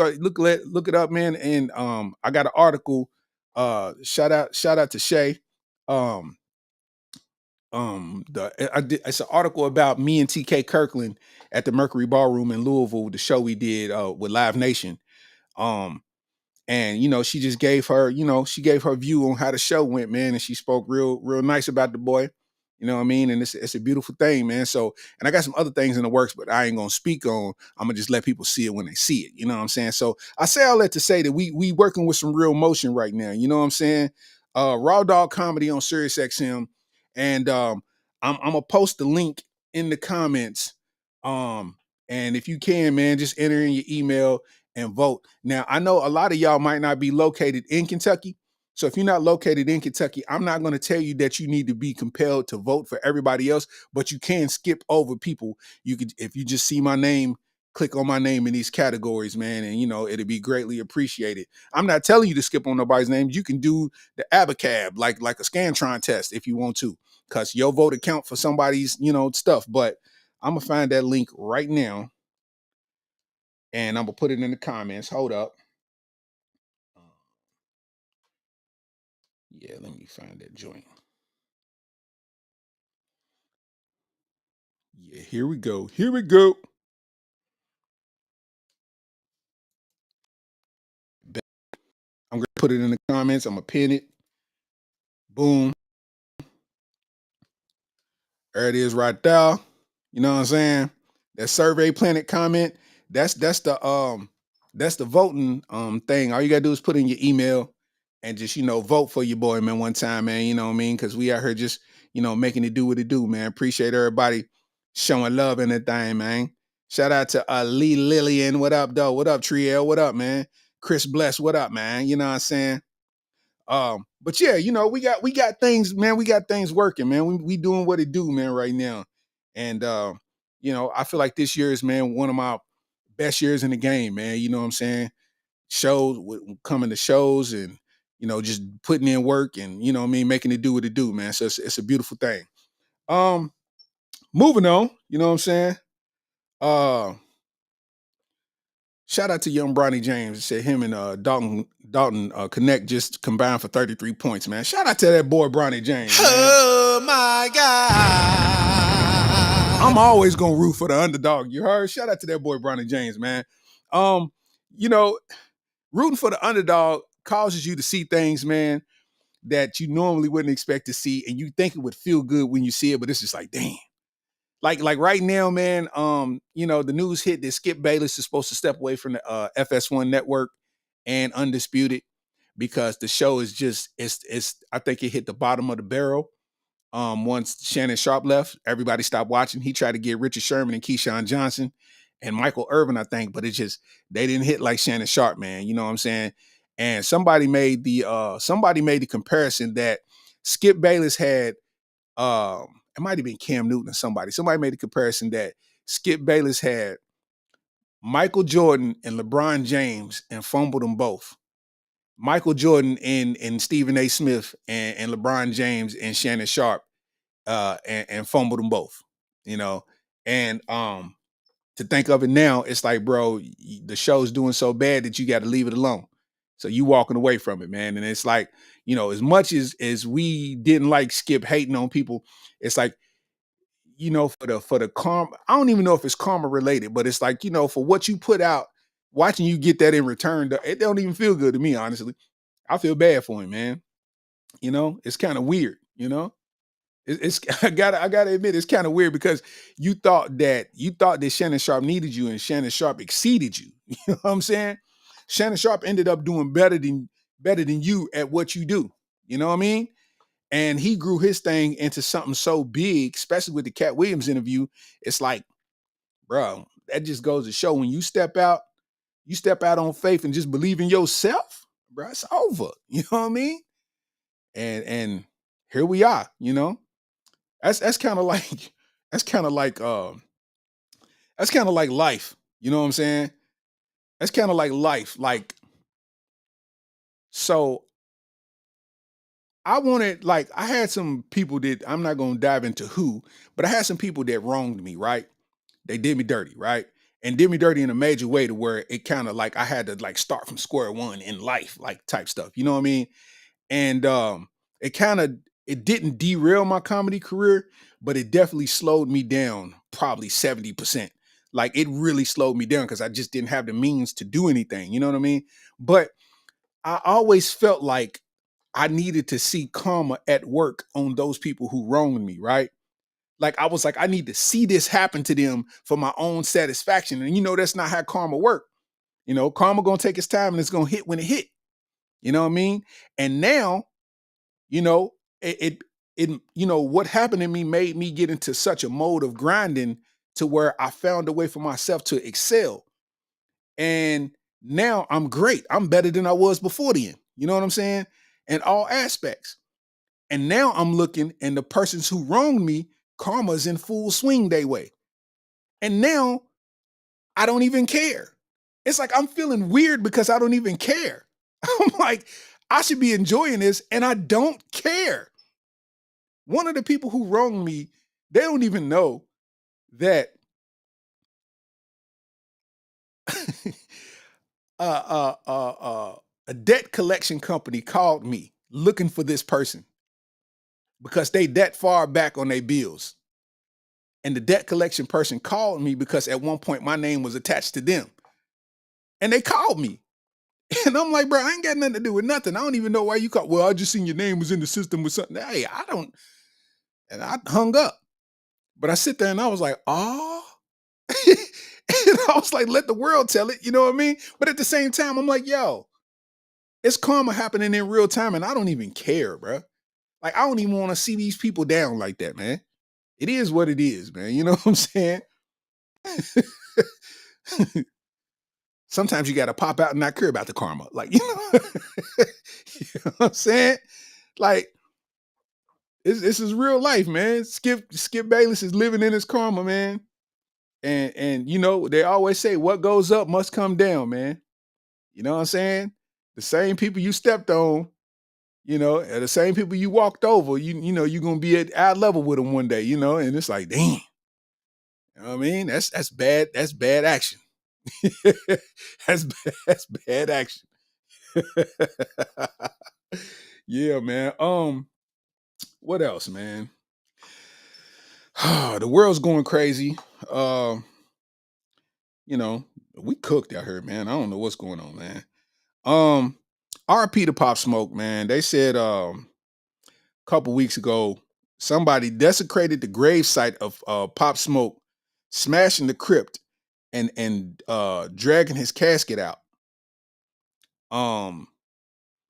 it up, man. And I got an article. Shout out to Shay. It's an article about me and TK Kirkland at the Mercury Ballroom in Louisville, the show we did with Live Nation. And she just gave her, she gave her view on how the show went, man, and she spoke real nice about the boy. You know what I mean? And it's a beautiful thing, man. So, and I got some other things in the works, but I ain't gonna speak on. I'm gonna just let people see it when they see it. You know what I'm saying? So I say all that to say that we working with some real motion right now. You know what I'm saying? Raw Dog Comedy on SiriusXM, and I'm gonna post the link in the comments. And if you can, man, just enter in your email and vote. Now, I know a lot of y'all might not be located in Kentucky. So if you're not located in Kentucky, I'm not going to tell you that you need to be compelled to vote for everybody else, but you can skip over people. You could, if you just see my name, click on my name in these categories, man, and it'll be greatly appreciated. I'm not telling you to skip on nobody's name. You can do the abacab, like a Scantron test if you want to, because your vote account for somebody's, stuff. But I'm gonna find that link right now, and I'm gonna put it in the comments. Hold up. Yeah, let me find that joint. Yeah, here we go. Here we go. I'm gonna put it in the comments. I'm gonna pin it. Boom. There it is right there. You know what I'm saying? That Survey Planet comment. That's the voting thing. All you gotta do is put in your email and just vote for your boy, man, one time, man. You know what I mean? Because we out here just making it do what it do, man. Appreciate everybody showing love in that thing, man. Shout out to Lee Lillian. What up, though? What up, Triel? What up, man? Chris Bless. What up, man? You know what I'm saying? But yeah, we got things, man. We got things working, man. We doing what it do, man, right now. And I feel like this year is, man, one of my best years in the game, man. You know what I'm saying? Shows coming to shows and just putting in work and what I mean, making it do what it do, man. So it's a beautiful thing. Moving on, you know what I'm saying? Shout out to young Bronny James. It said him and Dalton Connect just combined for 33 points, man. Shout out to that boy Bronny James, man. Oh my God. I'm always gonna root for the underdog. You heard? Shout out to that boy Bronny James, man. You know, rooting for the underdog causes you to see things, man, that you normally wouldn't expect to see, and you think it would feel good when you see it, but it's just like, damn. Like right now, man, the news hit that Skip Bayless is supposed to step away from the FS1 network and Undisputed because the show is just it's I think it hit the bottom of the barrel. Once Shannon Sharp left, everybody stopped watching. He tried to get Richard Sherman and Keyshawn Johnson and Michael Irvin, I think, but they didn't hit like Shannon Sharp, man. You know what I'm saying? And somebody made the comparison that Skip Bayless had it might have been Cam Newton or somebody. Somebody made a comparison that Skip Bayless had Michael Jordan and LeBron James and fumbled them both. Michael Jordan and Stephen A. Smith and LeBron James and Shannon Sharp and fumbled them both. And to think of it now, it's like, bro, the show's doing so bad that you got to leave it alone. So you walking away from it, man. And it's like, as much as we didn't like Skip hating on people, it's like, for the karma, I don't even know if it's karma related, but it's like, for what you put out, watching you get that in return, it don't even feel good to me, honestly. I feel bad for him, man. It's kind of weird, It's I gotta admit, it's kind of weird because you thought that Shannon Sharp needed you and Shannon Sharp exceeded you. You know what I'm saying? Shannon Sharp ended up doing better than you at what you do. You know what I mean? And he grew his thing into something so big, especially with the Cat Williams interview. It's like, bro, that just goes to show when you step out on faith and just believe in yourself, bro, it's over. You know what I mean? And here we are, That's kind of like life. You know what I'm saying? That's kind of like life. Like, so I had some people that I'm not going to dive into who, but I had some people that wronged me, right? They did me dirty, right? And did me dirty in a major way to where it kind of like I had to like start from square one in life, like type stuff. You know what I mean? And it didn't derail my comedy career, but it definitely slowed me down probably 70%. Like it really slowed me down because I just didn't have the means to do anything. You know what I mean? But I always felt like I needed to see karma at work on those people who wronged me, right? Like I was like, I need to see this happen to them for my own satisfaction. And that's not how karma works. Karma gonna take its time and it's gonna hit when it hit. You know what I mean? And now, what happened to me made me get into such a mode of grinding to where I found a way for myself to excel. And now I'm great. I'm better than I was before then. You know what I'm saying? In all aspects. And now I'm looking, and the persons who wronged me, karma's in full swing they way. And now I don't even care. It's like I'm feeling weird because I don't even care. I'm like, I should be enjoying this, and I don't care. One of the people who wronged me, they don't even know that a debt collection company called me looking for this person because they that far back on their bills. And the debt collection person called me because at one point my name was attached to them. And they called me. And I'm like, bro, I ain't got nothing to do with nothing. I don't even know why you called. Well, I just seen your name was in the system with something. Hey, I don't. And I hung up. But I sit there and I was like, oh. And I was like, let the world tell it. You know what I mean? But at the same time, I'm like, yo, it's karma happening in real time. And I don't even care, bro. Like, I don't even want to see these people down like that, man. It is what it is, man. You know what I'm saying? Sometimes you got to pop out and not care about the karma. Like, you know what I'm saying? Like, this is real life, man. Skip Bayless is living in his karma, man. And they always say what goes up must come down, man. You know what I'm saying? The same people you stepped on, and the same people you walked over, you're going to be at eye level with them one day, and it's like, damn. You know what I mean? That's bad. That's bad action. That's bad action. Yeah, man. What else, man? The world's going crazy. You know, we cooked out here, man. I don't know what's going on, man. Um, RP to Pop Smoke, man. They said a couple weeks ago somebody desecrated the gravesite of Pop Smoke, smashing the crypt and dragging his casket out.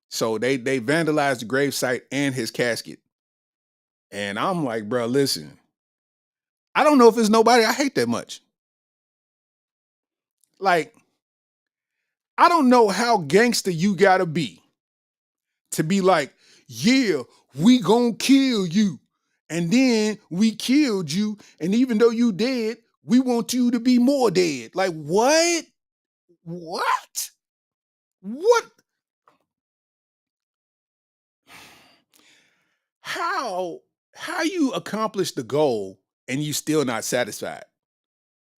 So they vandalized the gravesite and his casket. And I'm like, bro, listen, I don't know if it's nobody I hate that much. Like, I don't know how gangster you gotta be to be like, yeah, we gonna kill you. And then we killed you. And even though you dead, we want you to be more dead. Like, what? What? What? How you accomplish the goal and you still not satisfied?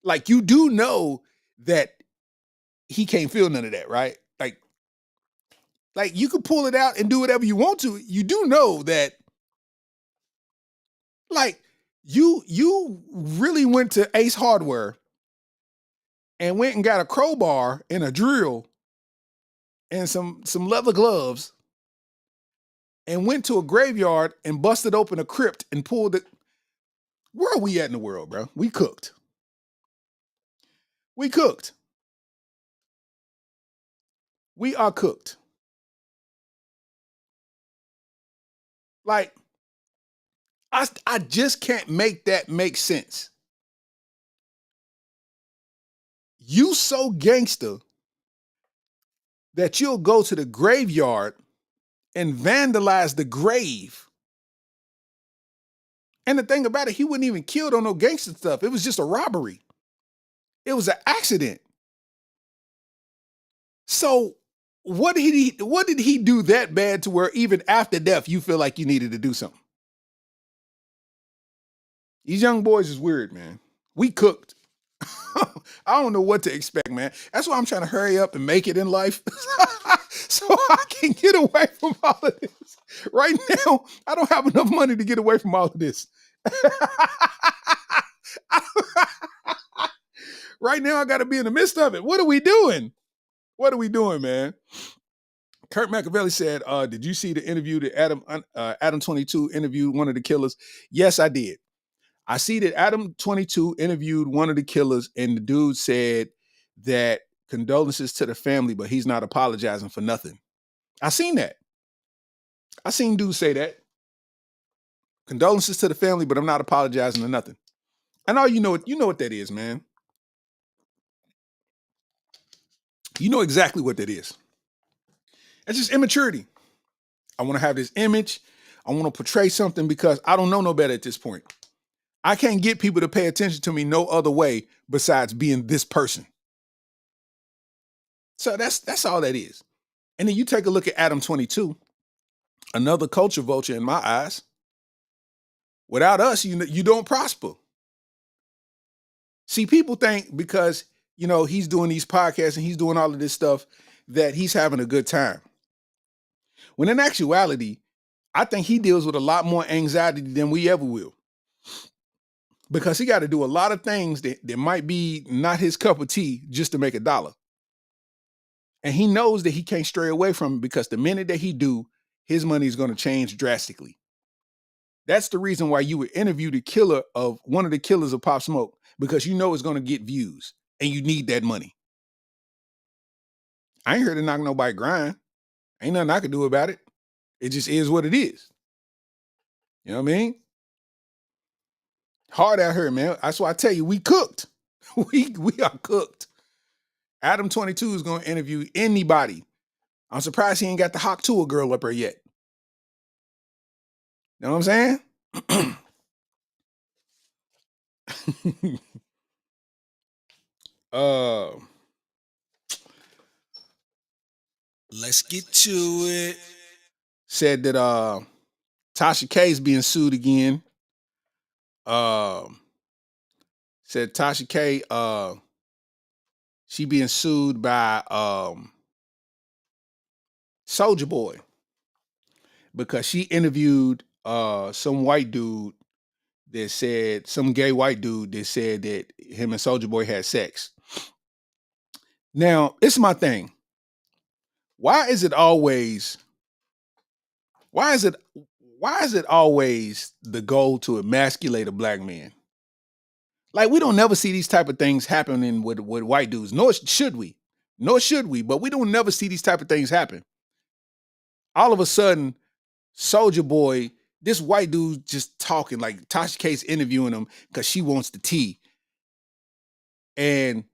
Like, you do know that he can't feel none of that, right? Like you can pull it out and do whatever you want to. You do know that, like, you really went to Ace Hardware and went and got a crowbar and a drill and some leather gloves and went to a graveyard and busted open a crypt and pulled it. Where are we at in the world, bro? We cooked. We cooked. We are cooked. Like, I just can't make that make sense. You so gangster that you'll go to the graveyard and vandalize the grave. And the thing about it, he wasn't even killed on no gangster stuff. It was just a robbery. It was an accident. So what did he do that bad to where even after death you feel like you needed to do something? These young boys is weird, man. We cooked. I don't know what to expect, man. That's why I'm trying to hurry up and make it in life so I can get away from all of this. Right now, I don't have enough money to get away from all of this. Right now, I got to be in the midst of it. What are we doing? What are we doing, man? Kurt Machiavelli said, did you see the interview that Adam 22 interviewed one of the killers? Yes, I did. I see that Adam 22 interviewed one of the killers, and the dude said that condolences to the family, but he's not apologizing for nothing. I seen that. I seen dudes say that. Condolences to the family, but I'm not apologizing for nothing. And all you know what that is, man. You know exactly what that is. It's just immaturity. I want to have this image. I want to portray something because I don't know no better at this point. I can't get people to pay attention to me no other way besides being this person. So that's all that is. And then you take a look at Adam 22, another culture vulture in my eyes. Without us, you don't prosper. See, people think because, he's doing these podcasts and he's doing all of this stuff that he's having a good time. When in actuality, I think he deals with a lot more anxiety than we ever will. Because he got to do a lot of things that might be not his cup of tea just to make $1. And he knows that he can't stray away from it because the minute that he do, his money is going to change drastically. That's the reason why you would interview the killer of one of the killers of Pop Smoke, because you know it's going to get views and you need that money. I ain't here to knock nobody grind. Ain't nothing I can do about it. It just is what it is. You know what I mean? Hard out here, man. That's why I tell you, we cooked. We are cooked. Adam 22 is going to interview anybody. I'm surprised he ain't got the Hawk Tour girl up there yet. You know what I'm saying? Let's get to it. Said that Tasha K is being sued again. Said Tasha K, She being sued by Soulja Boy because she interviewed some white dude that said, some gay white dude that said that him and Soulja Boy had sex. Now, it's my thing. Why is it always the goal to emasculate a black man? Like, we don't never see these type of things happening with white dudes. Nor should we. But we don't never see these type of things happen. All of a sudden, Soulja Boy, this white dude just talking, like Tasha K's interviewing him because she wants the tea. And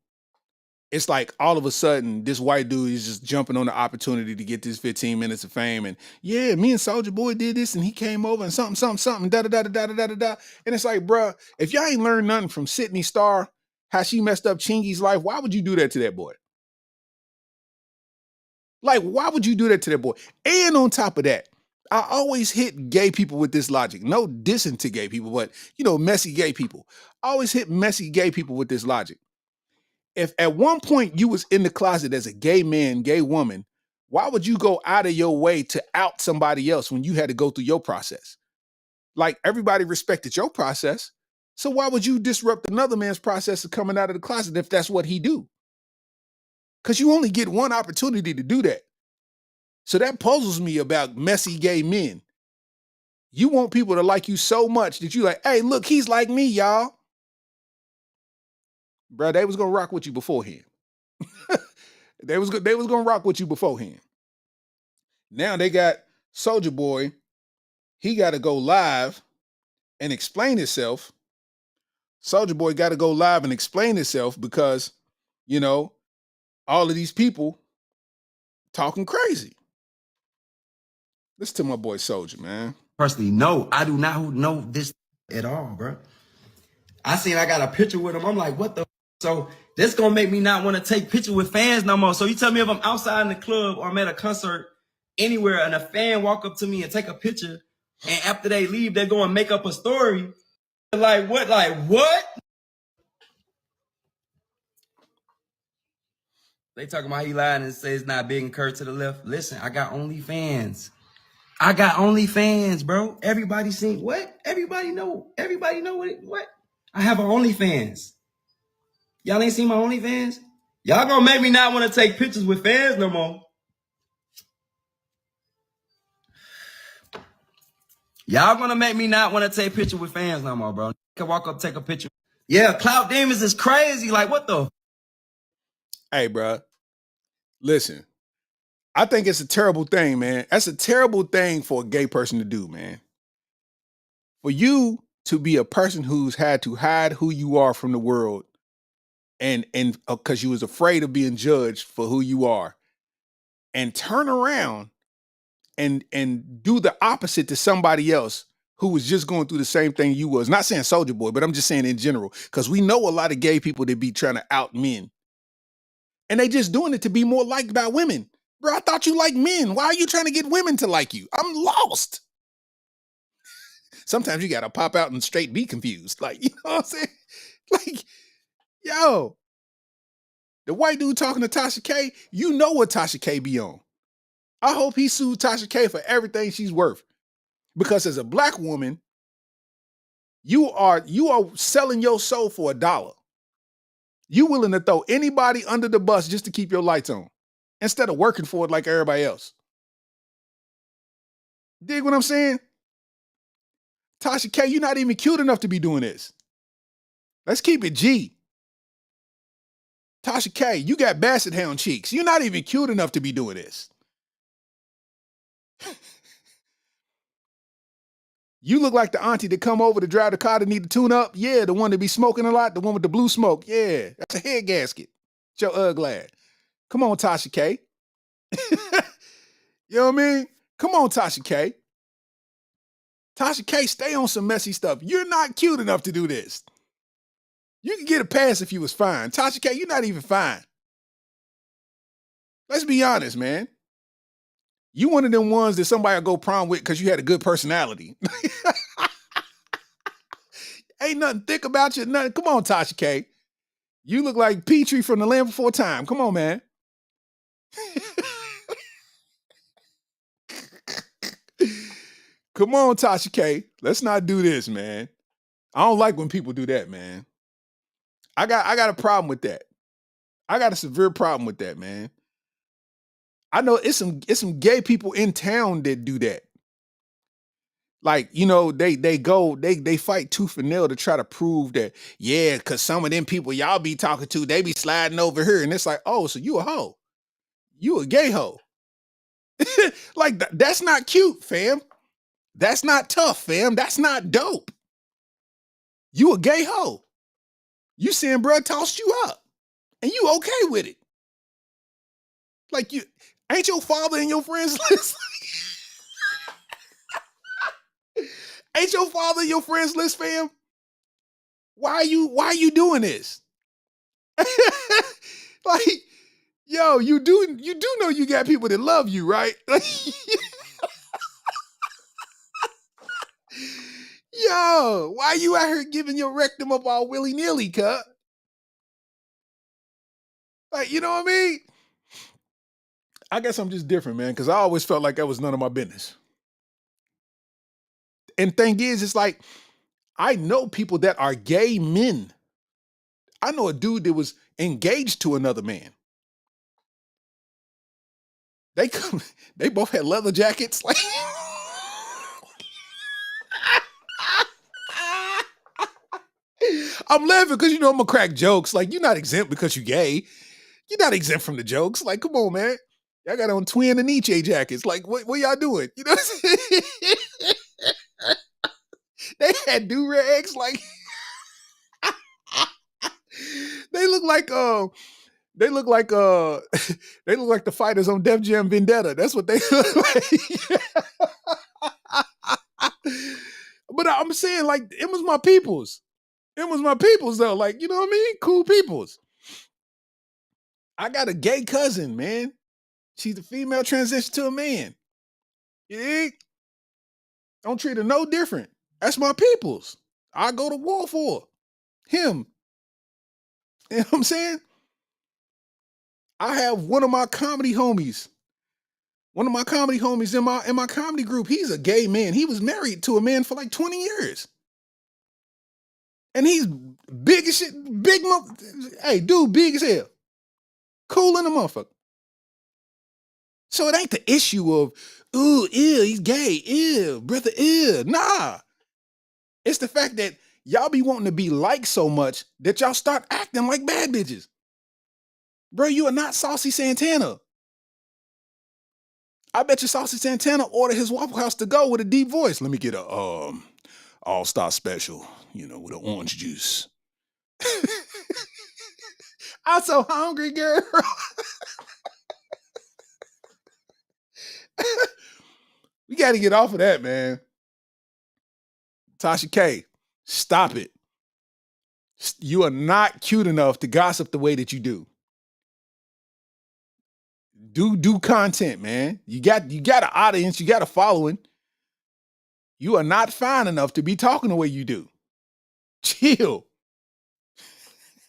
it's like all of a sudden, this white dude is just jumping on the opportunity to get this 15 minutes of fame. And yeah, me and Soulja Boy did this and he came over and something, da-da-da-da-da-da-da-da. And it's like, bruh, if y'all ain't learned nothing from Sydney Starr, how she messed up Chingy's life, why would you do that to that boy? Like, why would you do that to that boy? And on top of that, I always hit gay people with this logic. No dissing to gay people, but, messy gay people. I always hit messy gay people with this logic. If at one point you was in the closet as a gay man, gay woman, why would you go out of your way to out somebody else when you had to go through your process? Like, everybody respected your process. So why would you disrupt another man's process of coming out of the closet if that's what he do? Because you only get one opportunity to do that. So that puzzles me about messy gay men. You want people to like you so much that you like, hey, look, he's like me, y'all. Bro, they was gonna rock with you beforehand. They was gonna rock with you beforehand. Now they got Soulja Boy. He got to go live and explain himself. Soulja Boy got to go live and explain himself because, all of these people talking crazy. Listen to my boy Soulja, man. Personally, no, I do not know this at all, bro. I got a picture with him. I'm like, what the? So this gonna make me not want to take pictures with fans no more. So you tell me if I'm outside in the club or I'm at a concert anywhere and a fan walk up to me and take a picture, and after they leave, they're going to make up a story. Like what? Like what? They talking about he lied and says not big and curved to the left. Listen, I got OnlyFans. Bro. Everybody seen what? Everybody know what? I have an OnlyFans. Y'all ain't seen my OnlyFans? Y'all gonna make me not want to take pictures with fans no more. Y'all gonna make me not want to take pictures with fans no more, bro. I can walk up, take a picture. Yeah, clout demons is crazy. Like, what the? Hey, bro. Listen, I think it's a terrible thing, man. That's a terrible thing for a gay person to do, man. For you to be a person who's had to hide who you are from the world and because you was afraid of being judged for who you are, and turn around and do the opposite to somebody else who was just going through the same thing you was. Not saying Soulja Boy, but I'm just saying in general, because we know a lot of gay people that be trying to out men. And they just doing it to be more liked by women. Bro, I thought you liked men. Why are you trying to get women to like you? I'm lost. Sometimes you got to pop out and straight be confused. Like, you know what I'm saying? Like, yo, the white dude talking to Tasha K, you know what Tasha K be on. I hope he sued Tasha K for everything she's worth. Because as a black woman, you are selling your soul for $1. You willing to throw anybody under the bus just to keep your lights on instead of working for it like everybody else. Dig what I'm saying? Tasha K, you're not even cute enough to be doing this. Let's keep it G. Tasha K, you got basset hound cheeks. You're not even cute enough to be doing this. You look like the auntie that come over to drive the car that need to tune up. Yeah, the one that be smoking a lot, the one with the blue smoke. Yeah, that's a head gasket. It's your ugly. Come on, Tasha K. You know what I mean? Come on, Tasha K. Tasha K, stay on some messy stuff. You're not cute enough to do this. You can get a pass if you was fine. Tasha K, you're not even fine. Let's be honest, man. You one of them ones that somebody will go prom with because you had a good personality. Ain't nothing thick about you. Nothing. Come on, Tasha K. You look like Petrie from The Land Before Time. Come on, man. Come on, Tasha K. Let's not do this, man. I don't like when people do that, man. I got a problem with that. I got a severe problem with that, man. I know it's some gay people in town that do that. Like, you know, they fight tooth and nail to try to prove that, yeah, because some of them people y'all be talking to, they be sliding over here. And it's like, oh, so you a hoe. You a gay hoe. Like, that's not cute, fam. That's not tough, fam. That's not dope. You a gay hoe. You saying bruh tossed you up. And you okay with it. Like, you ain't your father in your friends list? Ain't your father in your friends list, fam? Why are you doing this? Like, yo, you do know you got people that love you, right? Yo, why you out here giving your rectum up all willy-nilly, cut? Like, you know what I mean? I guess I'm just different, man, because I always felt like that was none of my business. And thing is, it's like, I know people that are gay men. I know a dude that was engaged to another man. They both had leather jackets. Like, I'm laughing because, you know, I'm going to crack jokes. Like, you're not exempt because you're gay. You're not exempt from the jokes. Like, come on, man. Y'all got on twin and Nietzsche jackets. Like, what y'all doing? You know what I'm saying? They had do-rags. Like, they look like they look like the fighters on Def Jam Vendetta. That's what they look like. But I'm saying, like, it was my peoples. It was my peoples, though. Like, you know what I mean? Cool peoples. I got a gay cousin, man. She's a female transition to a man. You dig? Don't treat her no different. That's my peoples. I go to war for him. You know what I'm saying? I have one of my comedy homies in my comedy group. He's a gay man. He was married to a man for like 20 years. And he's big as shit. Hey, dude, big as hell. Cool in the motherfucker. So it ain't the issue of, ooh, ew, he's gay. Ew, brother, ew. Nah. It's the fact that y'all be wanting to be liked so much that y'all start acting like bad bitches. Bro, you are not Saucy Santana. I bet you Saucy Santana ordered his Waffle House to go with a deep voice. Let me get a all-star special, you know, with an orange juice. I'm so hungry, girl. We got to get off of that, man. Tasha K, stop it. You are not cute enough to gossip the way that you do. Do content, man. You got an audience, you got a following. You are not fine enough to be talking the way you do. Chill.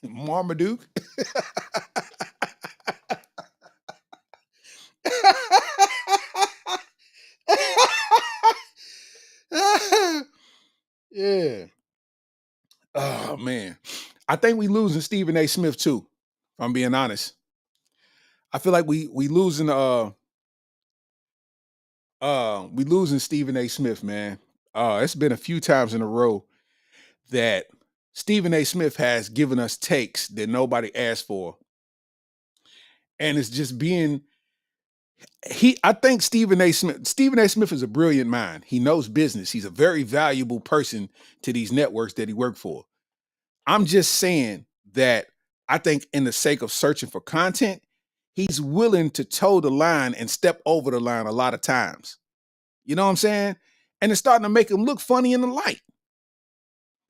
Marmaduke. Yeah. Oh man. I think we losing Stephen A. Smith too, if I'm being honest. I feel like we losing Stephen A. Smith, man. It's been a few times in a row that Stephen A. Smith has given us takes that nobody asked for. And it's just being I think Stephen A. Smith is a brilliant mind. He knows business. He's a very valuable person to these networks that he worked for. I'm just saying that I think in the sake of searching for content, he's willing to toe the line and step over the line a lot of times. You know what I'm saying? And it's starting to make him look funny in the light.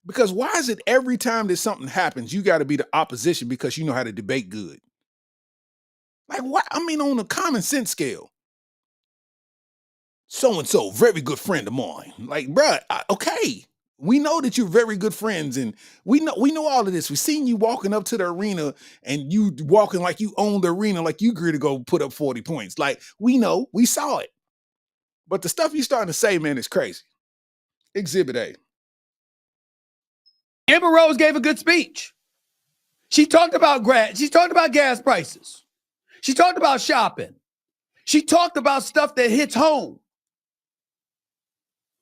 Because why is it every time that something happens, you got to be the opposition because you know how to debate good? Like what? I mean, on a common sense scale. So-and-so, very good friend of mine. Like, bruh, okay. We know that you're very good friends, and we know all of this. We've seen you walking up to the arena and you walking like you own the arena, like you agree to go put up 40 points. Like, we know, we saw it. But the stuff you're starting to say, man, is crazy. Exhibit A. Amber Rose gave a good speech. She talked about she talked about gas prices. She talked about shopping. She talked about stuff that hits home.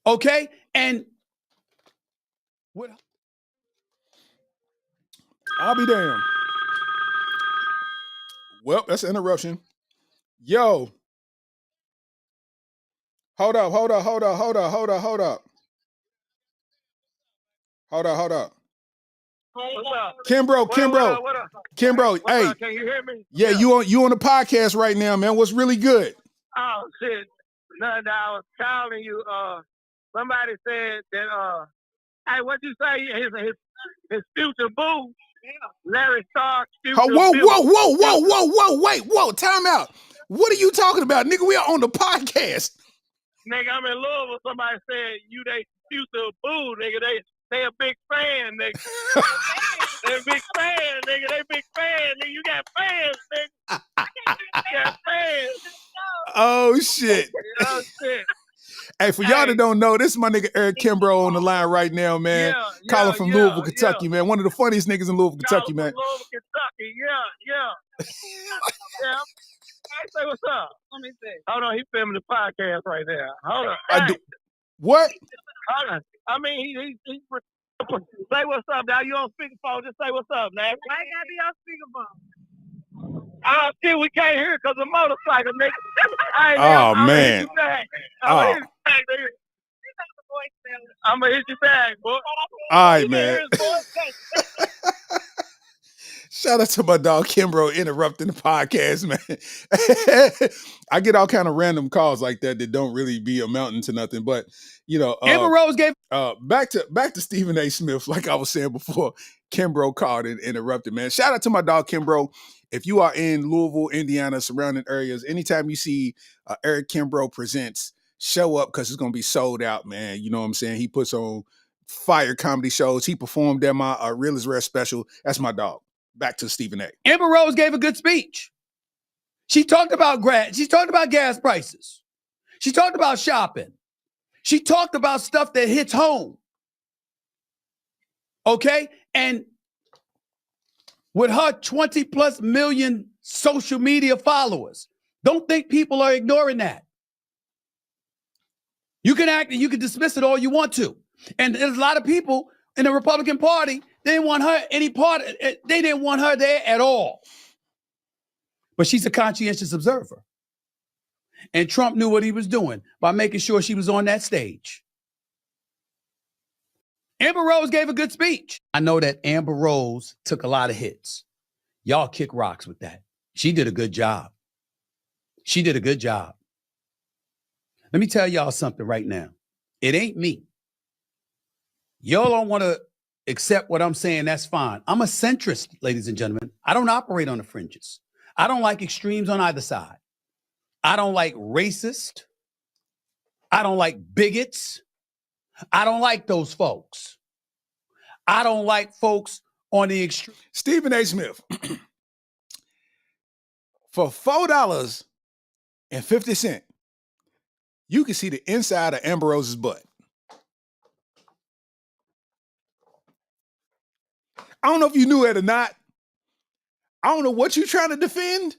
Okay? And what? I'll be damned. Well, that's an interruption. Yo. Hold up. Kimbro. What up? Hey. Can you hear me? Yeah, you on the podcast right now, man. What's really good? Oh shit. No, I was calling you. Somebody said that hey, what you say? His future boo, Larry Stark's future Whoa, wait, time out. What are you talking about? Nigga, we are on the podcast. Nigga, I'm in Louisville. Somebody said you they future boo, nigga. They a big fan, nigga. They a big fan, nigga. They big fan, nigga. You got fans, nigga. You got fans. Oh shit. Oh shit. Hey, for y'all that don't know, this is my nigga Eric Kimbrough on the line right now, man. Calling from Louisville, Kentucky, man. One of the funniest niggas in Louisville, Kentucky, man. Louisville, Kentucky, yeah. Hey, say what's up. Let me see. Hold on, he filming the podcast right there. Hold on. Hey. What? Hold on. I mean, he say what's up now. You on speakerphone? Just say what's up, man. Why gotta be on speakerphone? Oh shit, we can't hear it because of motorcycle, nigga. Oh man. I'm gonna hit you back, boy. All right, man. Shout out to my dog Kimbrough interrupting the podcast, man. I get all kind of random calls like that don't really be amounting to nothing. But you know, Amber Rose gave back to Stephen A. Smith, like I was saying before. Kimbrough called and interrupted, man. Shout out to my dog Kimbrough. If you are in Louisville, Indiana, surrounding areas, anytime you see Eric Kimbrough presents, show up because it's gonna be sold out, man. You know what I'm saying? He puts on fire comedy shows. He performed at my Real is Rare special. That's my dog. Back to Stephen A. Amber Rose gave a good speech. She talked about gas prices. She talked about shopping. She talked about stuff that hits home. Okay? And with her 20 plus million social media followers, don't think people are ignoring that. You can dismiss it all you want to. And there's a lot of people in the Republican Party, they didn't want her they didn't want her there at all. But she's a conscientious observer. And Trump knew what he was doing by making sure she was on that stage. Amber Rose gave a good speech. I know that Amber Rose took a lot of hits. Y'all kick rocks with that. She did a good job. She did a good job. Let me tell y'all something right now. It ain't me. Y'all don't want to accept what I'm saying. That's fine. I'm a centrist, ladies and gentlemen. I don't operate on the fringes. I don't like extremes on either side. I don't like racist. I don't like bigots. I don't like those folks. I don't like folks on the extreme. Stephen A. Smith. For $4.50, you can see the inside of Amber Rose's butt. I don't know if you knew it or not. I don't know what you're trying to defend,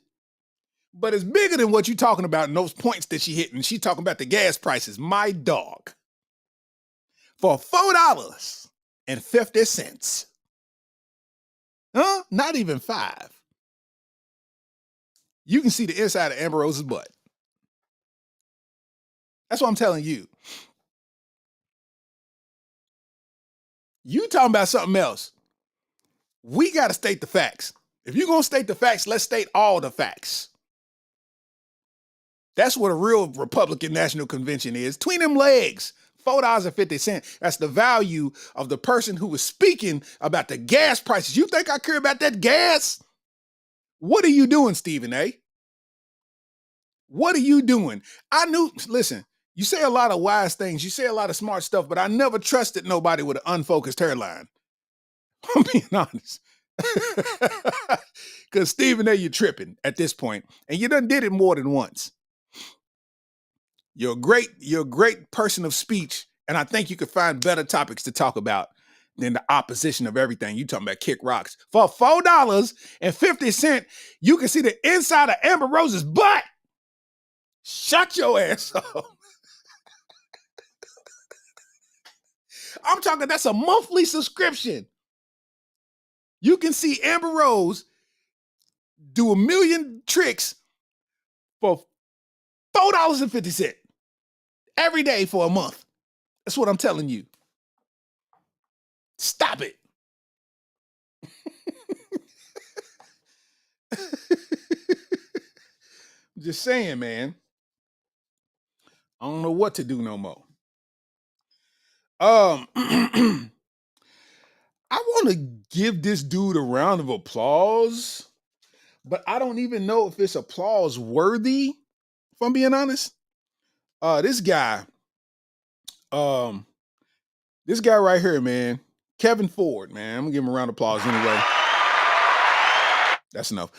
but it's bigger than what you're talking about in those points that she hit. And she's talking about the gas prices. My dog. For $4.50. Huh? Not even $5. You can see the inside of Amber Rose's butt. That's what I'm telling you. You talking about something else. We got to state the facts. If you're going to state the facts, let's state all the facts. That's what a real Republican National Convention is. Between them legs, $4.50. That's the value of the person who was speaking about the gas prices. You think I care about that gas? What are you doing, Stephen A? What are you doing? Listen, You say a lot of wise things. You say a lot of smart stuff, but I never trusted nobody with an unfocused hairline. I'm being honest. Because Stephen A, you're tripping at this point, and you done did it more than once. You're a great person of speech, and I think you could find better topics to talk about than the opposition of everything. You talking about kick rocks. For $4.50, you can see the inside of Amber Rose's butt. Shut your ass up. I'm talking, that's a monthly subscription. You can see Amber Rose do a million tricks for $4.50 every day for a month. That's what I'm telling you. Stop it. Just saying, man. I don't know what to do no more. I want to give this dude a round of applause, but I don't even know if it's applause worthy, if I'm being honest. This guy right here, man, Kevin Ford, man. I'm gonna give him a round of applause anyway. That's enough.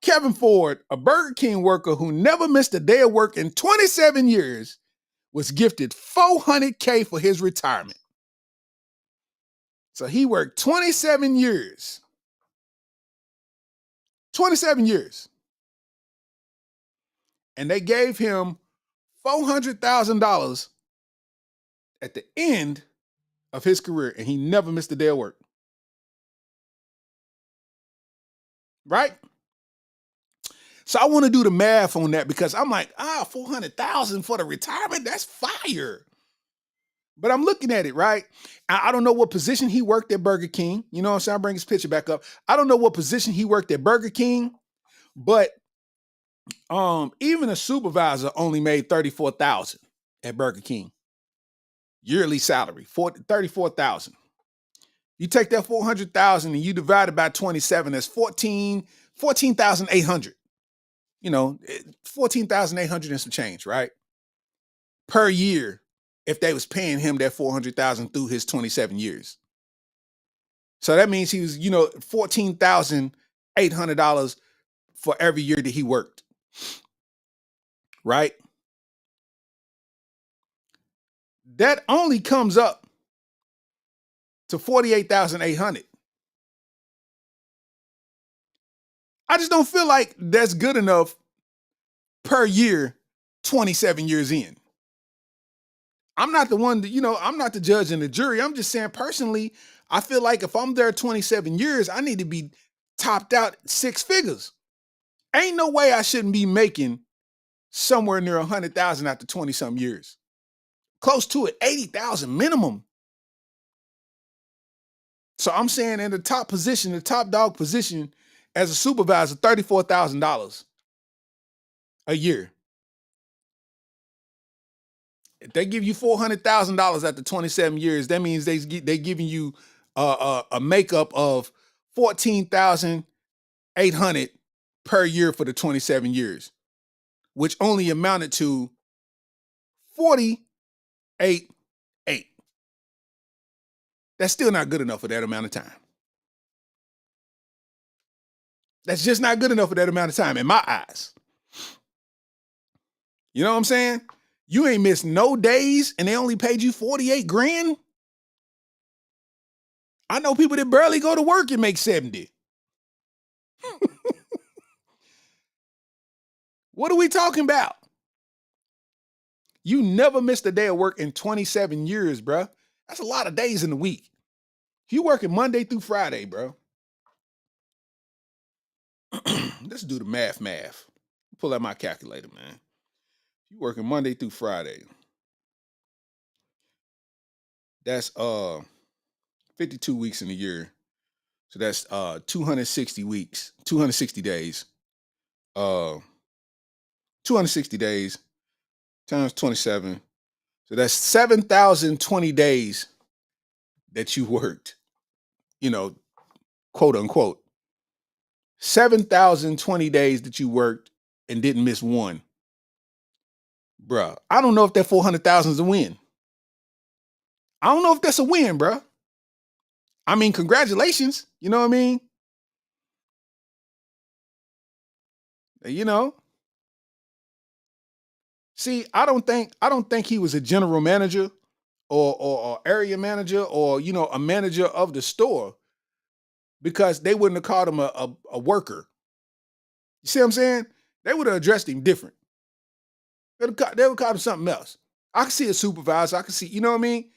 Kevin Ford, a Burger King worker who never missed a day of work in 27 years, was gifted $400K for his retirement. So he worked 27 years. 27 years. And they gave him $400,000 at the end of his career, and he never missed a day of work. Right? So I want to do the math on that because I'm like, $400,000 for the retirement, that's fire. But I'm looking at it, right? I don't know what position he worked at Burger King. You know what I'm saying? I'll bring his picture back up. I don't know what position he worked at Burger King, but even a supervisor only made $34,000 at Burger King. Yearly salary, $34,000. You take that $400,000 and you divide it by 27, that's 14,800. You know, 14,800 and some change, right? Per year, if they was paying him that $400,000 through his 27 years. So that means he was, $14,800 for every year that he worked. Right? That only comes up to 48,800. I just don't feel like that's good enough per year, 27 years in. I'm not the one that, I'm not the judge and the jury. I'm just saying personally, I feel like if I'm there 27 years, I need to be topped out 6 figures. Ain't no way I shouldn't be making somewhere near 100,000 after 20 some years. Close to it, 80,000 minimum. So I'm saying in the top position, the top dog position as a supervisor, $34,000 a year. If they give you $400,000 after 27 years, that means they're giving you a makeup of 14,800 per year for the 27 years, which only amounted to 48,800. That's still not good enough for that amount of time. That's just not good enough for that amount of time in my eyes. You know what I'm saying? You ain't missed no days and they only paid you 48 grand. I know people that barely go to work and make 70. What are we talking about? You never missed a day of work in 27 years, bro. That's a lot of days in the week. You working Monday through Friday, bro. Let's do the math. Pull out my calculator, man. You working Monday through Friday. That's 52 weeks in a year. So that's 260 weeks, 260 days. 260 days times 27. So that's 7,020 days that you worked, quote unquote. 7,020 days that you worked and didn't miss one. Bruh, I don't know if that 400,000 is a win. I don't know if that's a win, bruh. I mean, congratulations. You know what I mean? You know. See, I don't think he was a general manager or area manager or a manager of the store because they wouldn't have called him a worker. You see what I'm saying? They would have addressed him different. They would call him something else. I can see a supervisor. I can see, you know what I mean?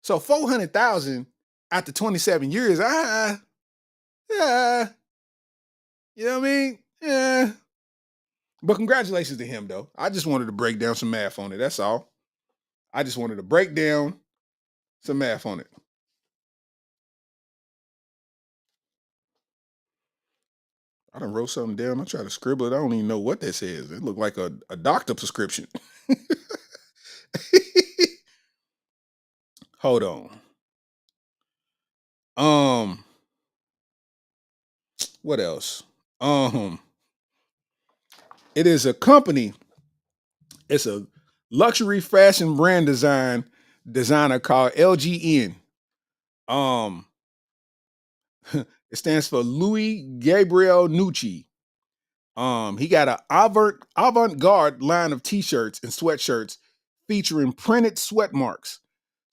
So 400,000 after 27 years, yeah, you know what I mean? Yeah. But congratulations to him, though. I just wanted to break down some math on it. That's all. I just wanted to break down some math on it. I done wrote something down. I try to scribble it. I don't even know what that says. It looked like a doctor prescription. Hold on. What else? It is a company. It's a luxury fashion brand designer called LGN. It stands for Louis Gabriel Nucci. He got an avant-garde line of t-shirts and sweatshirts featuring printed sweat marks.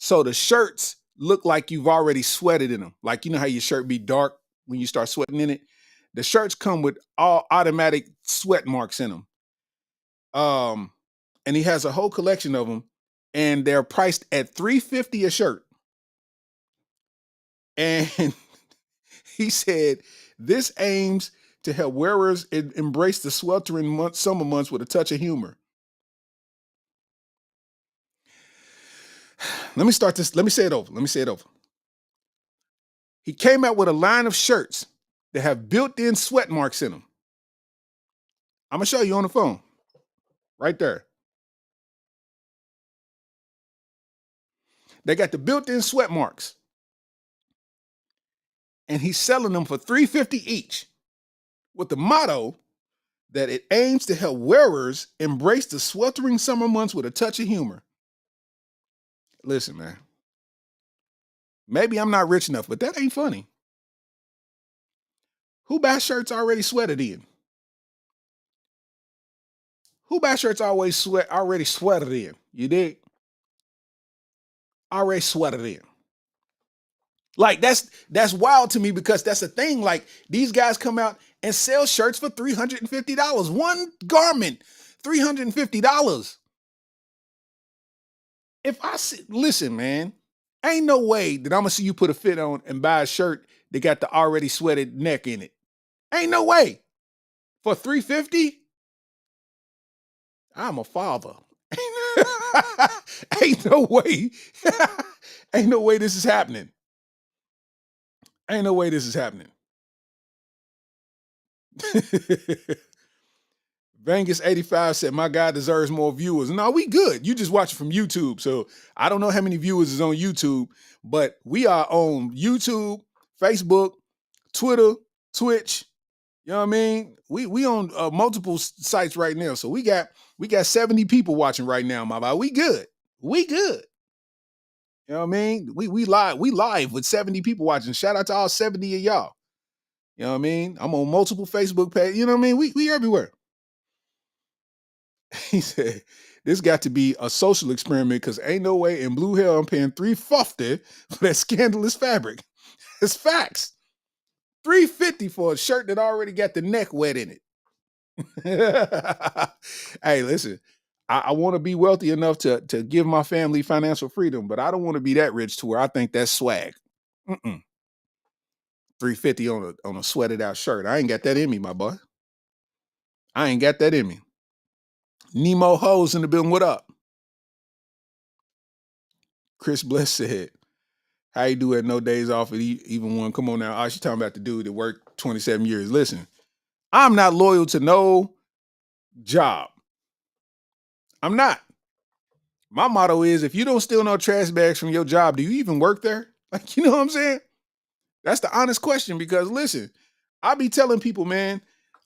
So the shirts look like you've already sweated in them. Like, you know how your shirt be dark when you start sweating in it? The shirts come with all automatic sweat marks in them. And he has a whole collection of them, and they're priced at $350 a shirt. And he said this aims to help wearers embrace the sweltering summer months with a touch of humor. Let me start this. Let me say it over. He came out with a line of shirts that have built-in sweat marks in them. I'm going to show you on the phone. Right there. They got the built-in sweat marks. And he's selling them for $350 each with the motto that it aims to help wearers embrace the sweltering summer months with a touch of humor. Listen, man. Maybe I'm not rich enough, but that ain't funny. Who buys shirts already sweated in? Who buys shirts already sweated in? You dig? Already sweated in. Like that's wild to me because that's a thing. Like these guys come out and sell shirts for $350. One garment, $350. If I listen, man, ain't no way that I'm gonna see you put a fit on and buy a shirt that got the already sweated neck in it. Ain't no way. For $350? I'm a father. Ain't no way. Ain't no way this is happening. Ain't no way this is happening. Vegas 85 said, my guy deserves more viewers. No, we good. You just watch it from YouTube. So I don't know how many viewers is on YouTube, but we are on YouTube, Facebook, Twitter, Twitch. You know what I mean? We on multiple sites right now. So we got 70 people watching right now, my boy. We good. We good. You know what I mean? We live with 70 people watching. Shout out to all 70 of y'all. You know what I mean? I'm on multiple Facebook pages. You know what I mean? We everywhere. He said, this got to be a social experiment because ain't no way in blue hell I'm paying $350 for that scandalous fabric. It's facts. $350 for a shirt that already got the neck wet in it. Hey, listen, I want to be wealthy enough to give my family financial freedom, but I don't want to be that rich to where I think that's swag. $350 on a sweated out shirt. I ain't got that in me, my boy. I ain't got that in me. Nemo Hoes in the building. What up? Chris Bless said, how you do at no days off at even one? Come on now. I was talking about the dude that worked 27 years. Listen, I'm not loyal to no job. I'm not. My motto is if you don't steal no trash bags from your job, do you even work there? Like, you know what I'm saying? That's the honest question because listen, I be telling people, man,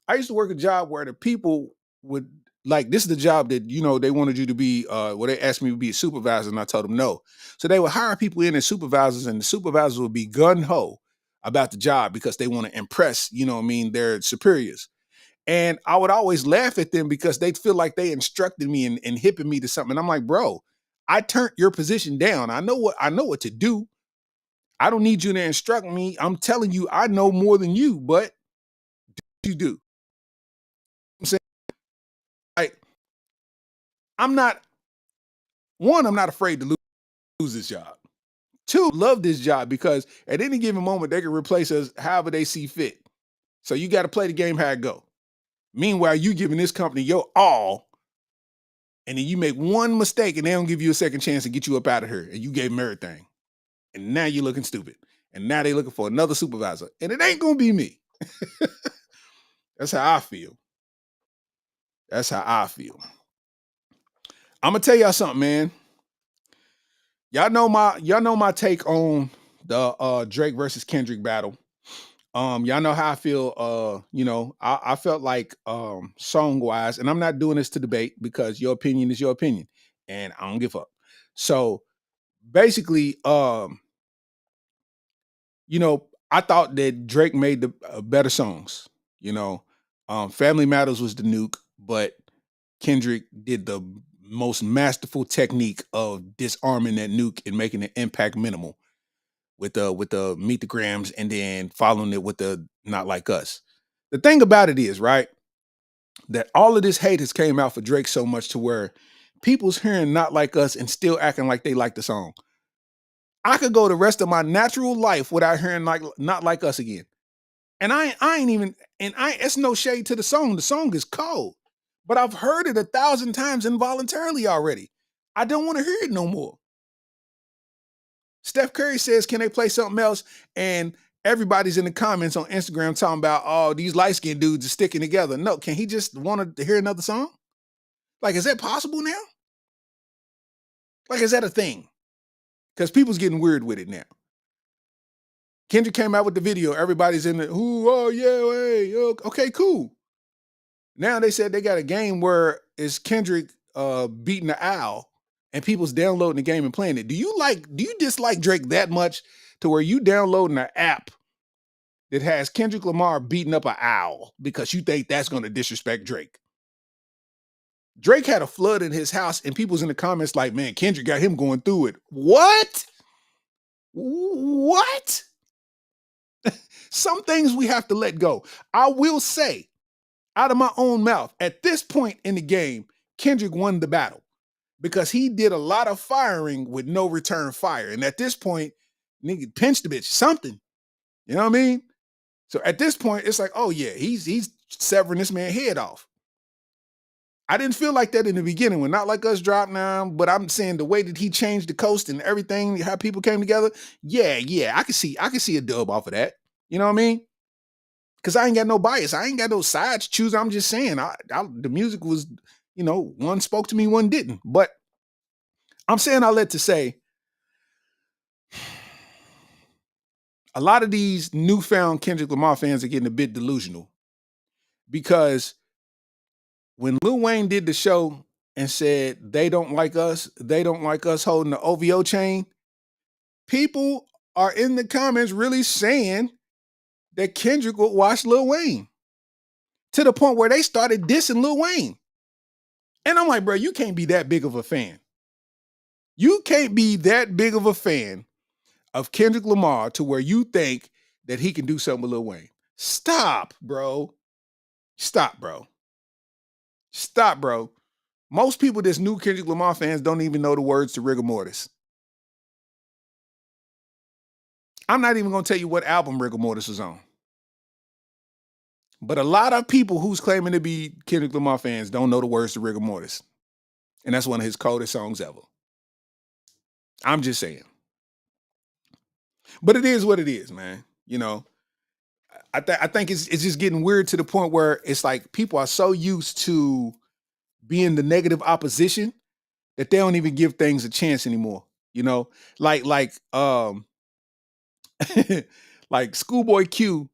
I used to work a job where the people would like this is the job that they wanted you to be. Well, they asked me to be a supervisor, and I told them no. So they would hire people in as supervisors, and the supervisors would be gun ho about the job because they want to impress, their superiors. And I would always laugh at them because they'd feel like they instructed me and hipping me to something. And I'm like, bro, I turned your position down. I know what to do. I don't need you to instruct me. I'm telling you, I know more than you, but you do. I'm saying, like, I'm not afraid to lose this job. Two, love this job because at any given moment they can replace us however they see fit. So you got to play the game how it go. Meanwhile, you giving this company your all, and then you make one mistake and they don't give you a second chance to get you up out of here, and you gave them everything. And now you're looking stupid. And now they're looking for another supervisor. And it ain't gonna be me. That's how I feel. That's how I feel. I'm gonna tell y'all something, man. Y'all know my take on the Drake versus Kendrick battle. Y'all know how I feel. I felt like song wise, and I'm not doing this to debate because your opinion is your opinion, and I don't give up. So basically, I thought that Drake made the better songs. Family Matters was the nuke, but Kendrick did the most masterful technique of disarming that nuke and making the impact minimal with the Meet the Grams and then following it with the Not Like Us. The thing about it is, right, that all of this hate has came out for Drake so much to where people's hearing Not Like Us and still acting like they like the song. I could go the rest of my natural life without hearing Not Like Us again. And I ain't even, and it's no shade to the song. The song is cold. But I've heard it 1,000 times involuntarily already. I don't want to hear it no more. Steph Curry says, can they play something else? And everybody's in the comments on Instagram talking about, oh, these light-skinned dudes are sticking together. No, can he just want to hear another song? Like, is that possible now? Like, is that a thing? Because people's getting weird with it now. Kendrick came out with the video. Everybody's in the, oh, yeah, hey, okay, cool. Now they said they got a game where it's Kendrick beating the owl and people's downloading the game and playing it. Do you dislike Drake that much to where you downloading an app that has Kendrick Lamar beating up an owl because you think that's going to disrespect Drake? Drake had a flood in his house and people's in the comments like, man, Kendrick got him going through it. What? What? Some things we have to let go. I will say, out of my own mouth, at this point in the game, Kendrick won the battle because he did a lot of firing with no return fire. And at this point, nigga pinched the bitch, something. You know what I mean? So at this point, it's like, oh yeah, he's severing this man's head off. I didn't feel like that in the beginning when Not Like Us dropped now, but I'm saying the way that he changed the coast and everything, how people came together, yeah, I can see a dub off of that. You know what I mean? Because I ain't got no bias. I ain't got no sides to choose. I'm just saying, the music was, one spoke to me, one didn't. But I'm saying all that to say, a lot of these newfound Kendrick Lamar fans are getting a bit delusional because when Lil Wayne did the show and said they don't like us holding the OVO chain, people are in the comments really saying that Kendrick would watch Lil Wayne to the point where they started dissing Lil Wayne. And I'm like, bro, you can't be that big of a fan. You can't be that big of a fan of Kendrick Lamar to where you think that he can do something with Lil Wayne. Stop, bro. Stop, bro. Stop, bro. Most people that's new Kendrick Lamar fans don't even know the words to Rigor Mortis. I'm not even going to tell you what album Rigor Mortis was on. But a lot of people who's claiming to be Kendrick Lamar fans don't know the words to Rigor Mortis. And that's one of his coldest songs ever. I'm just saying. But it is what it is, man. I think it's just getting weird to the point where it's like people are so used to being the negative opposition that they don't even give things a chance anymore. Like like Schoolboy Q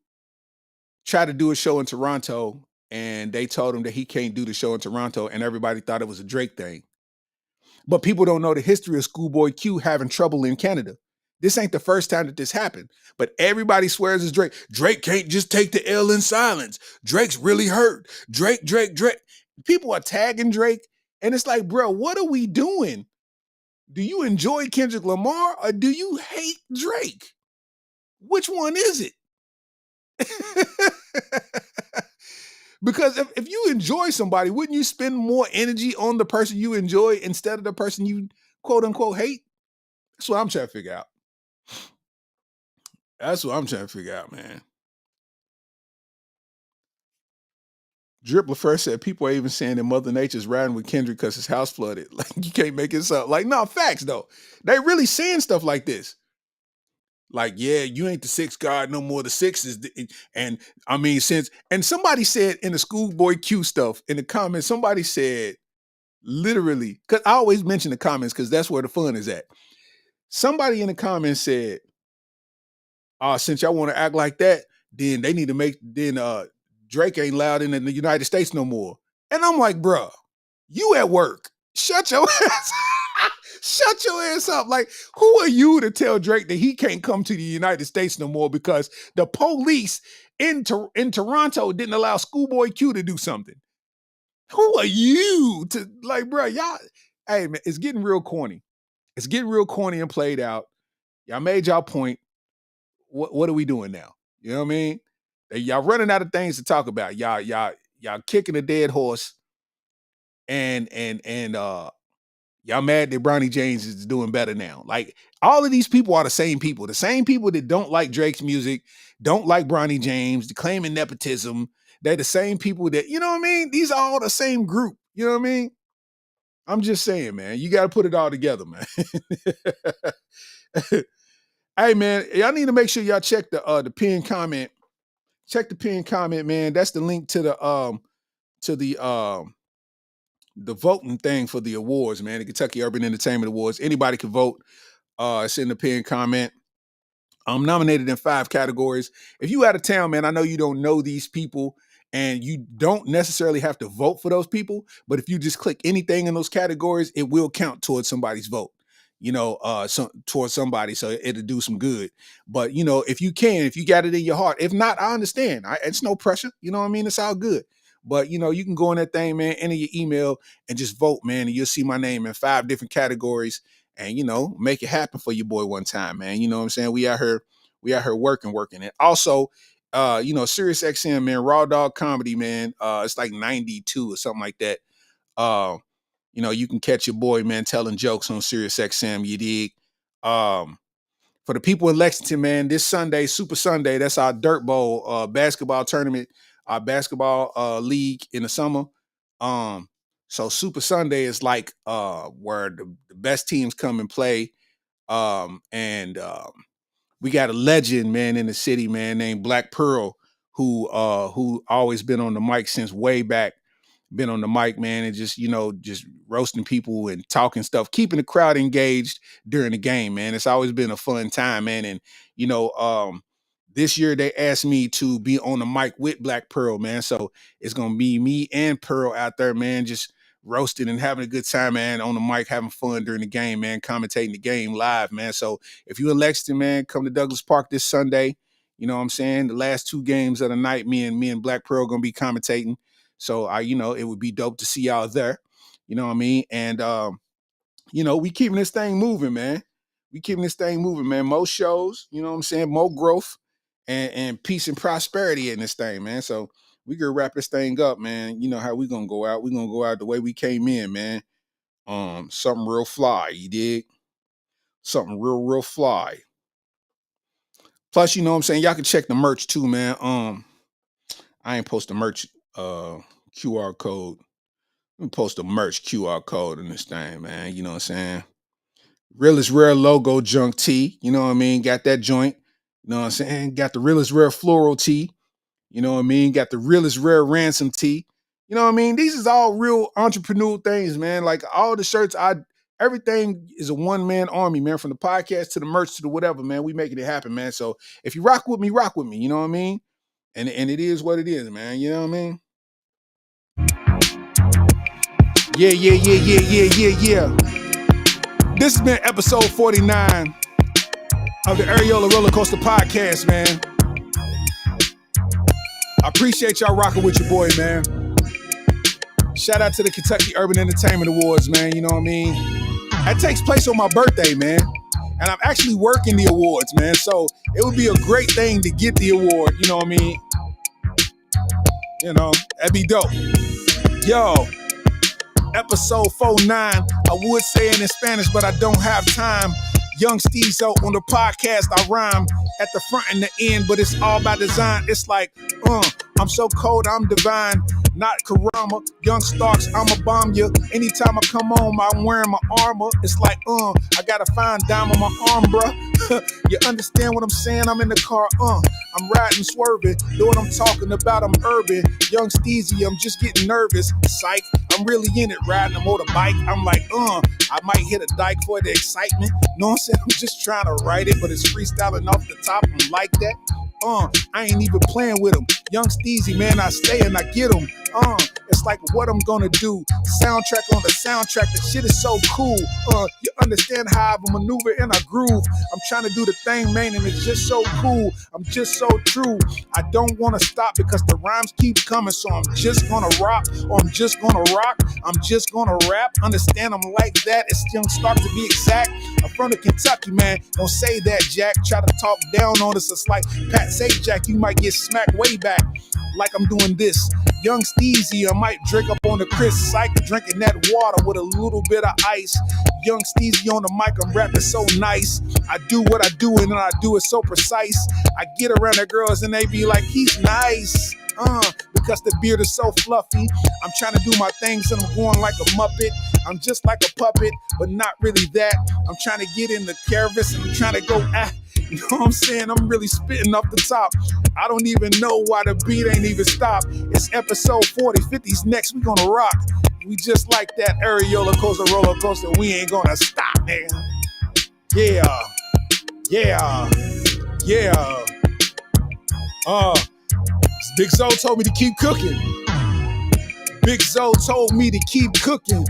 tried to do a show in Toronto and they told him that he can't do the show in Toronto, and everybody thought it was a Drake thing. But people don't know the history of Schoolboy Q having trouble in Canada. This ain't the first time that this happened, but everybody swears it's Drake. Drake can't just take the L in silence. Drake's really hurt. Drake. People are tagging Drake, and it's like, bro, what are we doing? Do you enjoy Kendrick Lamar or do you hate Drake? Which one is it? Because if you enjoy somebody, wouldn't you spend more energy on the person you enjoy instead of the person you quote unquote hate? That's what I'm trying to figure out. That's what I'm trying to figure out, man. Dribbler first said people are even saying that Mother Nature's riding with Kendrick because his house flooded. Like, you can't make this up. Like, no, facts though. They really saying stuff like this. Like, yeah, you ain't the sixth god no more. The sixth is, and I mean, and somebody said in the Schoolboy Q stuff in the comments, somebody said literally, because I always mention the comments because that's where the fun is at. Somebody in the comments said, since y'all want to act like that, then they need to Drake ain't loud in the United States no more. And I'm like, bruh, you at work. Shut your ass. Shut your ass up. Like, who are you to tell Drake that he can't come to the United States no more because the police in Toronto didn't allow Schoolboy Q to do something? Who are you to, like, bro, y'all, hey, man, it's getting real corny. It's getting real corny and played out. Y'all made y'all point. What are we doing now? You know what I mean? Y'all running out of things to talk about. Y'all kicking a dead horse, and y'all mad that Bronny James is doing better now. Like, all of these people are the same people that don't like Drake's music, don't like Bronny James, claiming nepotism. They're the same people that, you know what I mean? These are all the same group. You know what I mean? I'm just saying, man, you got to put it all together, man. Hey, man, y'all need to make sure y'all check the pinned comment. Check the pinned comment, man. That's the link to the voting thing for the awards, man. The Kentucky Urban Entertainment Awards. Anybody can vote. It's in the pinned comment. I'm nominated in 5 categories. If you out of town, man, I know you don't know these people and you don't necessarily have to vote for those people, but if you just click anything in those categories, it will count towards somebody's vote, towards somebody, so it'll do some good. But, if you got it in your heart. If not, I understand. It's no pressure. You know what I mean? It's all good. But, you can go in that thing, man, enter your email and just vote, man, and you'll see my name in 5 different categories. And, make it happen for your boy one time, man. You know what I'm saying? We out here working. And also, Sirius XM, man, Raw Dog Comedy, man. It's like 92 or something like that. You can catch your boy, man, telling jokes on Sirius XM, you dig? For the people in Lexington, man, this Sunday, Super Sunday, that's our Dirt Bowl basketball tournament, our basketball league in the summer. So Super Sunday is like where the best teams come and play. We got a legend, man, in the city, man, named Black Pearl, who always been on the mic since way back. Been on the mic, man, and just roasting people and talking stuff, keeping the crowd engaged during the game, man. It's always been a fun time, man. And this year they asked me to be on the mic with Black Pearl, man. So it's gonna be me and Pearl out there, man, just roasting and having a good time, man, on the mic, having fun during the game, man, commentating the game live, man. So if you're in Lexington, man, come to Douglas Park this Sunday. You know what I'm saying? The last 2 games of the night, me and Black Pearl gonna be commentating. So it would be dope to see y'all there. You know what I mean? And we keeping this thing moving, man. We keeping this thing moving, man. More shows, you know what I'm saying? More growth and peace and prosperity in this thing, man. So we gonna wrap this thing up, man. You know how we gonna go out. We gonna go out the way we came in, man. Something real fly, you dig? Something real fly. Plus, you know what I'm saying? Y'all can check the merch too, man. I ain't post the merch QR code. Let me post a merch QR code in this thing, man. You know what I'm saying? Realest Rare logo junk tee. You know what I mean? Got that joint. You know what I'm saying? Got the Realest Rare floral tee. You know what I mean? Got the Realest Rare ransom tee. You know what I mean? These is all real entrepreneurial things, man. Like all the shirts, everything is a one-man army, man. From the podcast to the merch to the whatever, man. We making it happen, man. So if you rock with me, rock with me. You know what I mean? And it is what it is, man. You know what I mean? Yeah. This has been episode 49 of the Areola Rollercoaster podcast, man. I appreciate y'all rocking with your boy, man. Shout out to the Kentucky Urban Entertainment Awards, man. You know what I mean? That takes place on my birthday, man. And I'm actually working the awards, man. So it would be a great thing to get the award, you know what I mean? You know, that'd be dope. Yo, episode 49. I would say it in Spanish, but I don't have time. Young Steezo on the podcast. I rhyme at the front and the end, but it's all by design. It's like, I'm so cold, I'm divine. Not Karama, Young Starks, I'ma bomb you. Anytime I come home, I'm wearing my armor. It's like, I got a fine dime on my arm, bruh. You understand what I'm saying? I'm in the car, I'm riding, swerving. Know what I'm talking about, I'm urban. Young Steezy, I'm just getting nervous. Psych, I'm really in it, riding a motorbike. I'm like, I might hit a dike for the excitement. Know what I'm saying? I'm just trying to write it, but it's freestyling off the top. I'm like that. I ain't even playing with them. Young Steezy, man, I stay and I get them. It's like what I'm gonna do. Soundtrack on the soundtrack. The shit is so cool. You understand how I maneuver and I groove. I'm trying to do the thing, man, and it's just so cool. I'm just so true. I don't want to stop because the rhymes keep coming. So I'm just gonna rock, or I'm just gonna rock. I'm just gonna rap. Understand I'm like that. It's Young Stark to be exact. I'm from the Kentucky, man. Don't say that, Jack. Try to talk down on us. It's like Pat say, Jack, you might get smacked way back. Like I'm doing this. Young Steezy, I might drink up on the Chris Psych, drinking that water with a little bit of ice. Young Steezy on the mic, I'm rapping so nice. I do what I do and then I do it so precise. I get around the girls and they be like, he's nice. Because the beard is so fluffy. I'm trying to do my things and I'm going like a Muppet. I'm just like a puppet, but not really that. I'm trying to get in the canvas and I'm trying to go, you know what I'm saying? I'm really spitting off the top. I don't even know why the beat ain't even stopped. It's episode 40, 50's next. We gonna rock. We just like that Areola coaster, roller coaster. We ain't gonna stop, nigga. Yeah. Big Zo told me to keep cooking. Big Zo told me to keep cooking.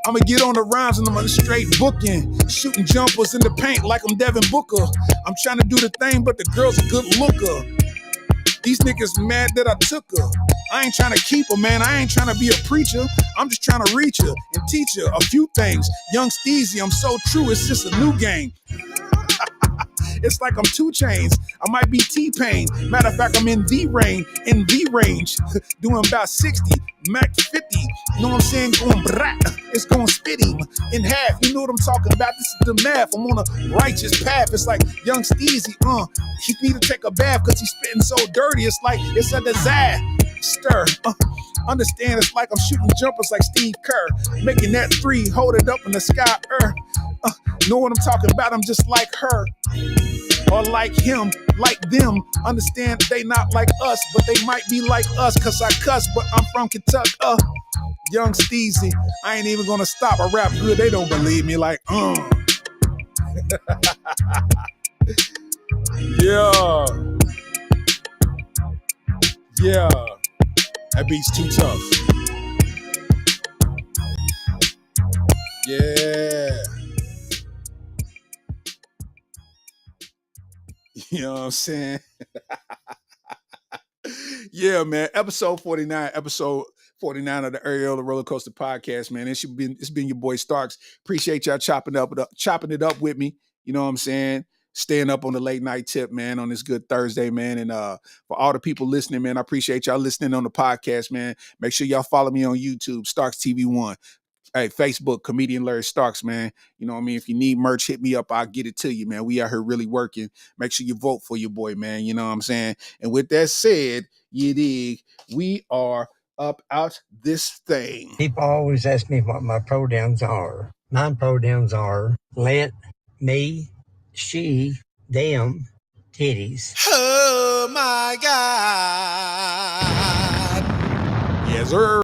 I'ma get on the rhymes and I'm on a straight booking. Shooting jumpers in the paint like I'm Devin Booker. I'm trying to do the thing, but the girl's a good looker. These niggas mad that I took her. I ain't trying to keep her, man. I ain't trying to be a preacher. I'm just trying to reach her and teach her a few things. Young Steezy, I'm so true, it's just a new game. It's like I'm 2 Chainz. I might be T-Pain. Matter of fact, I'm in the range, doing about 60, max 50. You know what I'm saying? Going brat. It's going to spit him in half. You know what I'm talking about? This is the math. I'm on a righteous path. It's like Young Steezy, he need to take a bath because he's spitting so dirty. It's like it's a disaster. Understand? It's like I'm shooting jumpers like Steve Kerr, making that 3, hold it up in the sky. Know what I'm talking about? I'm just like her. Or like him, like them. Understand they not like us, but they might be like us, cause I cuss, but I'm from Kentucky. Young Steezy, I ain't even gonna stop. I rap good, they don't believe me, like, Yeah. That beat's too tough. Yeah. You know what I'm saying? Yeah, man. Episode 49 of the Areola Rollercoaster podcast, man. It's been your boy Starks. Appreciate y'all chopping it up with me. You know what I'm saying? Staying up on the late night tip, man, on this good Thursday, man. And for all the people listening, man, I appreciate y'all listening on the podcast, man. Make sure y'all follow me on YouTube, Starks TV1. Hey, Facebook, Comedian Larry Starks, man. You know what I mean? If you need merch, hit me up. I'll get it to you, man. We out here really working. Make sure you vote for your boy, man. You know what I'm saying? And with that said, you dig, we are up out this thing. People always ask me what my pronouns are. My pronouns are let, me, she, them, titties. Oh, my God. Yes, sir.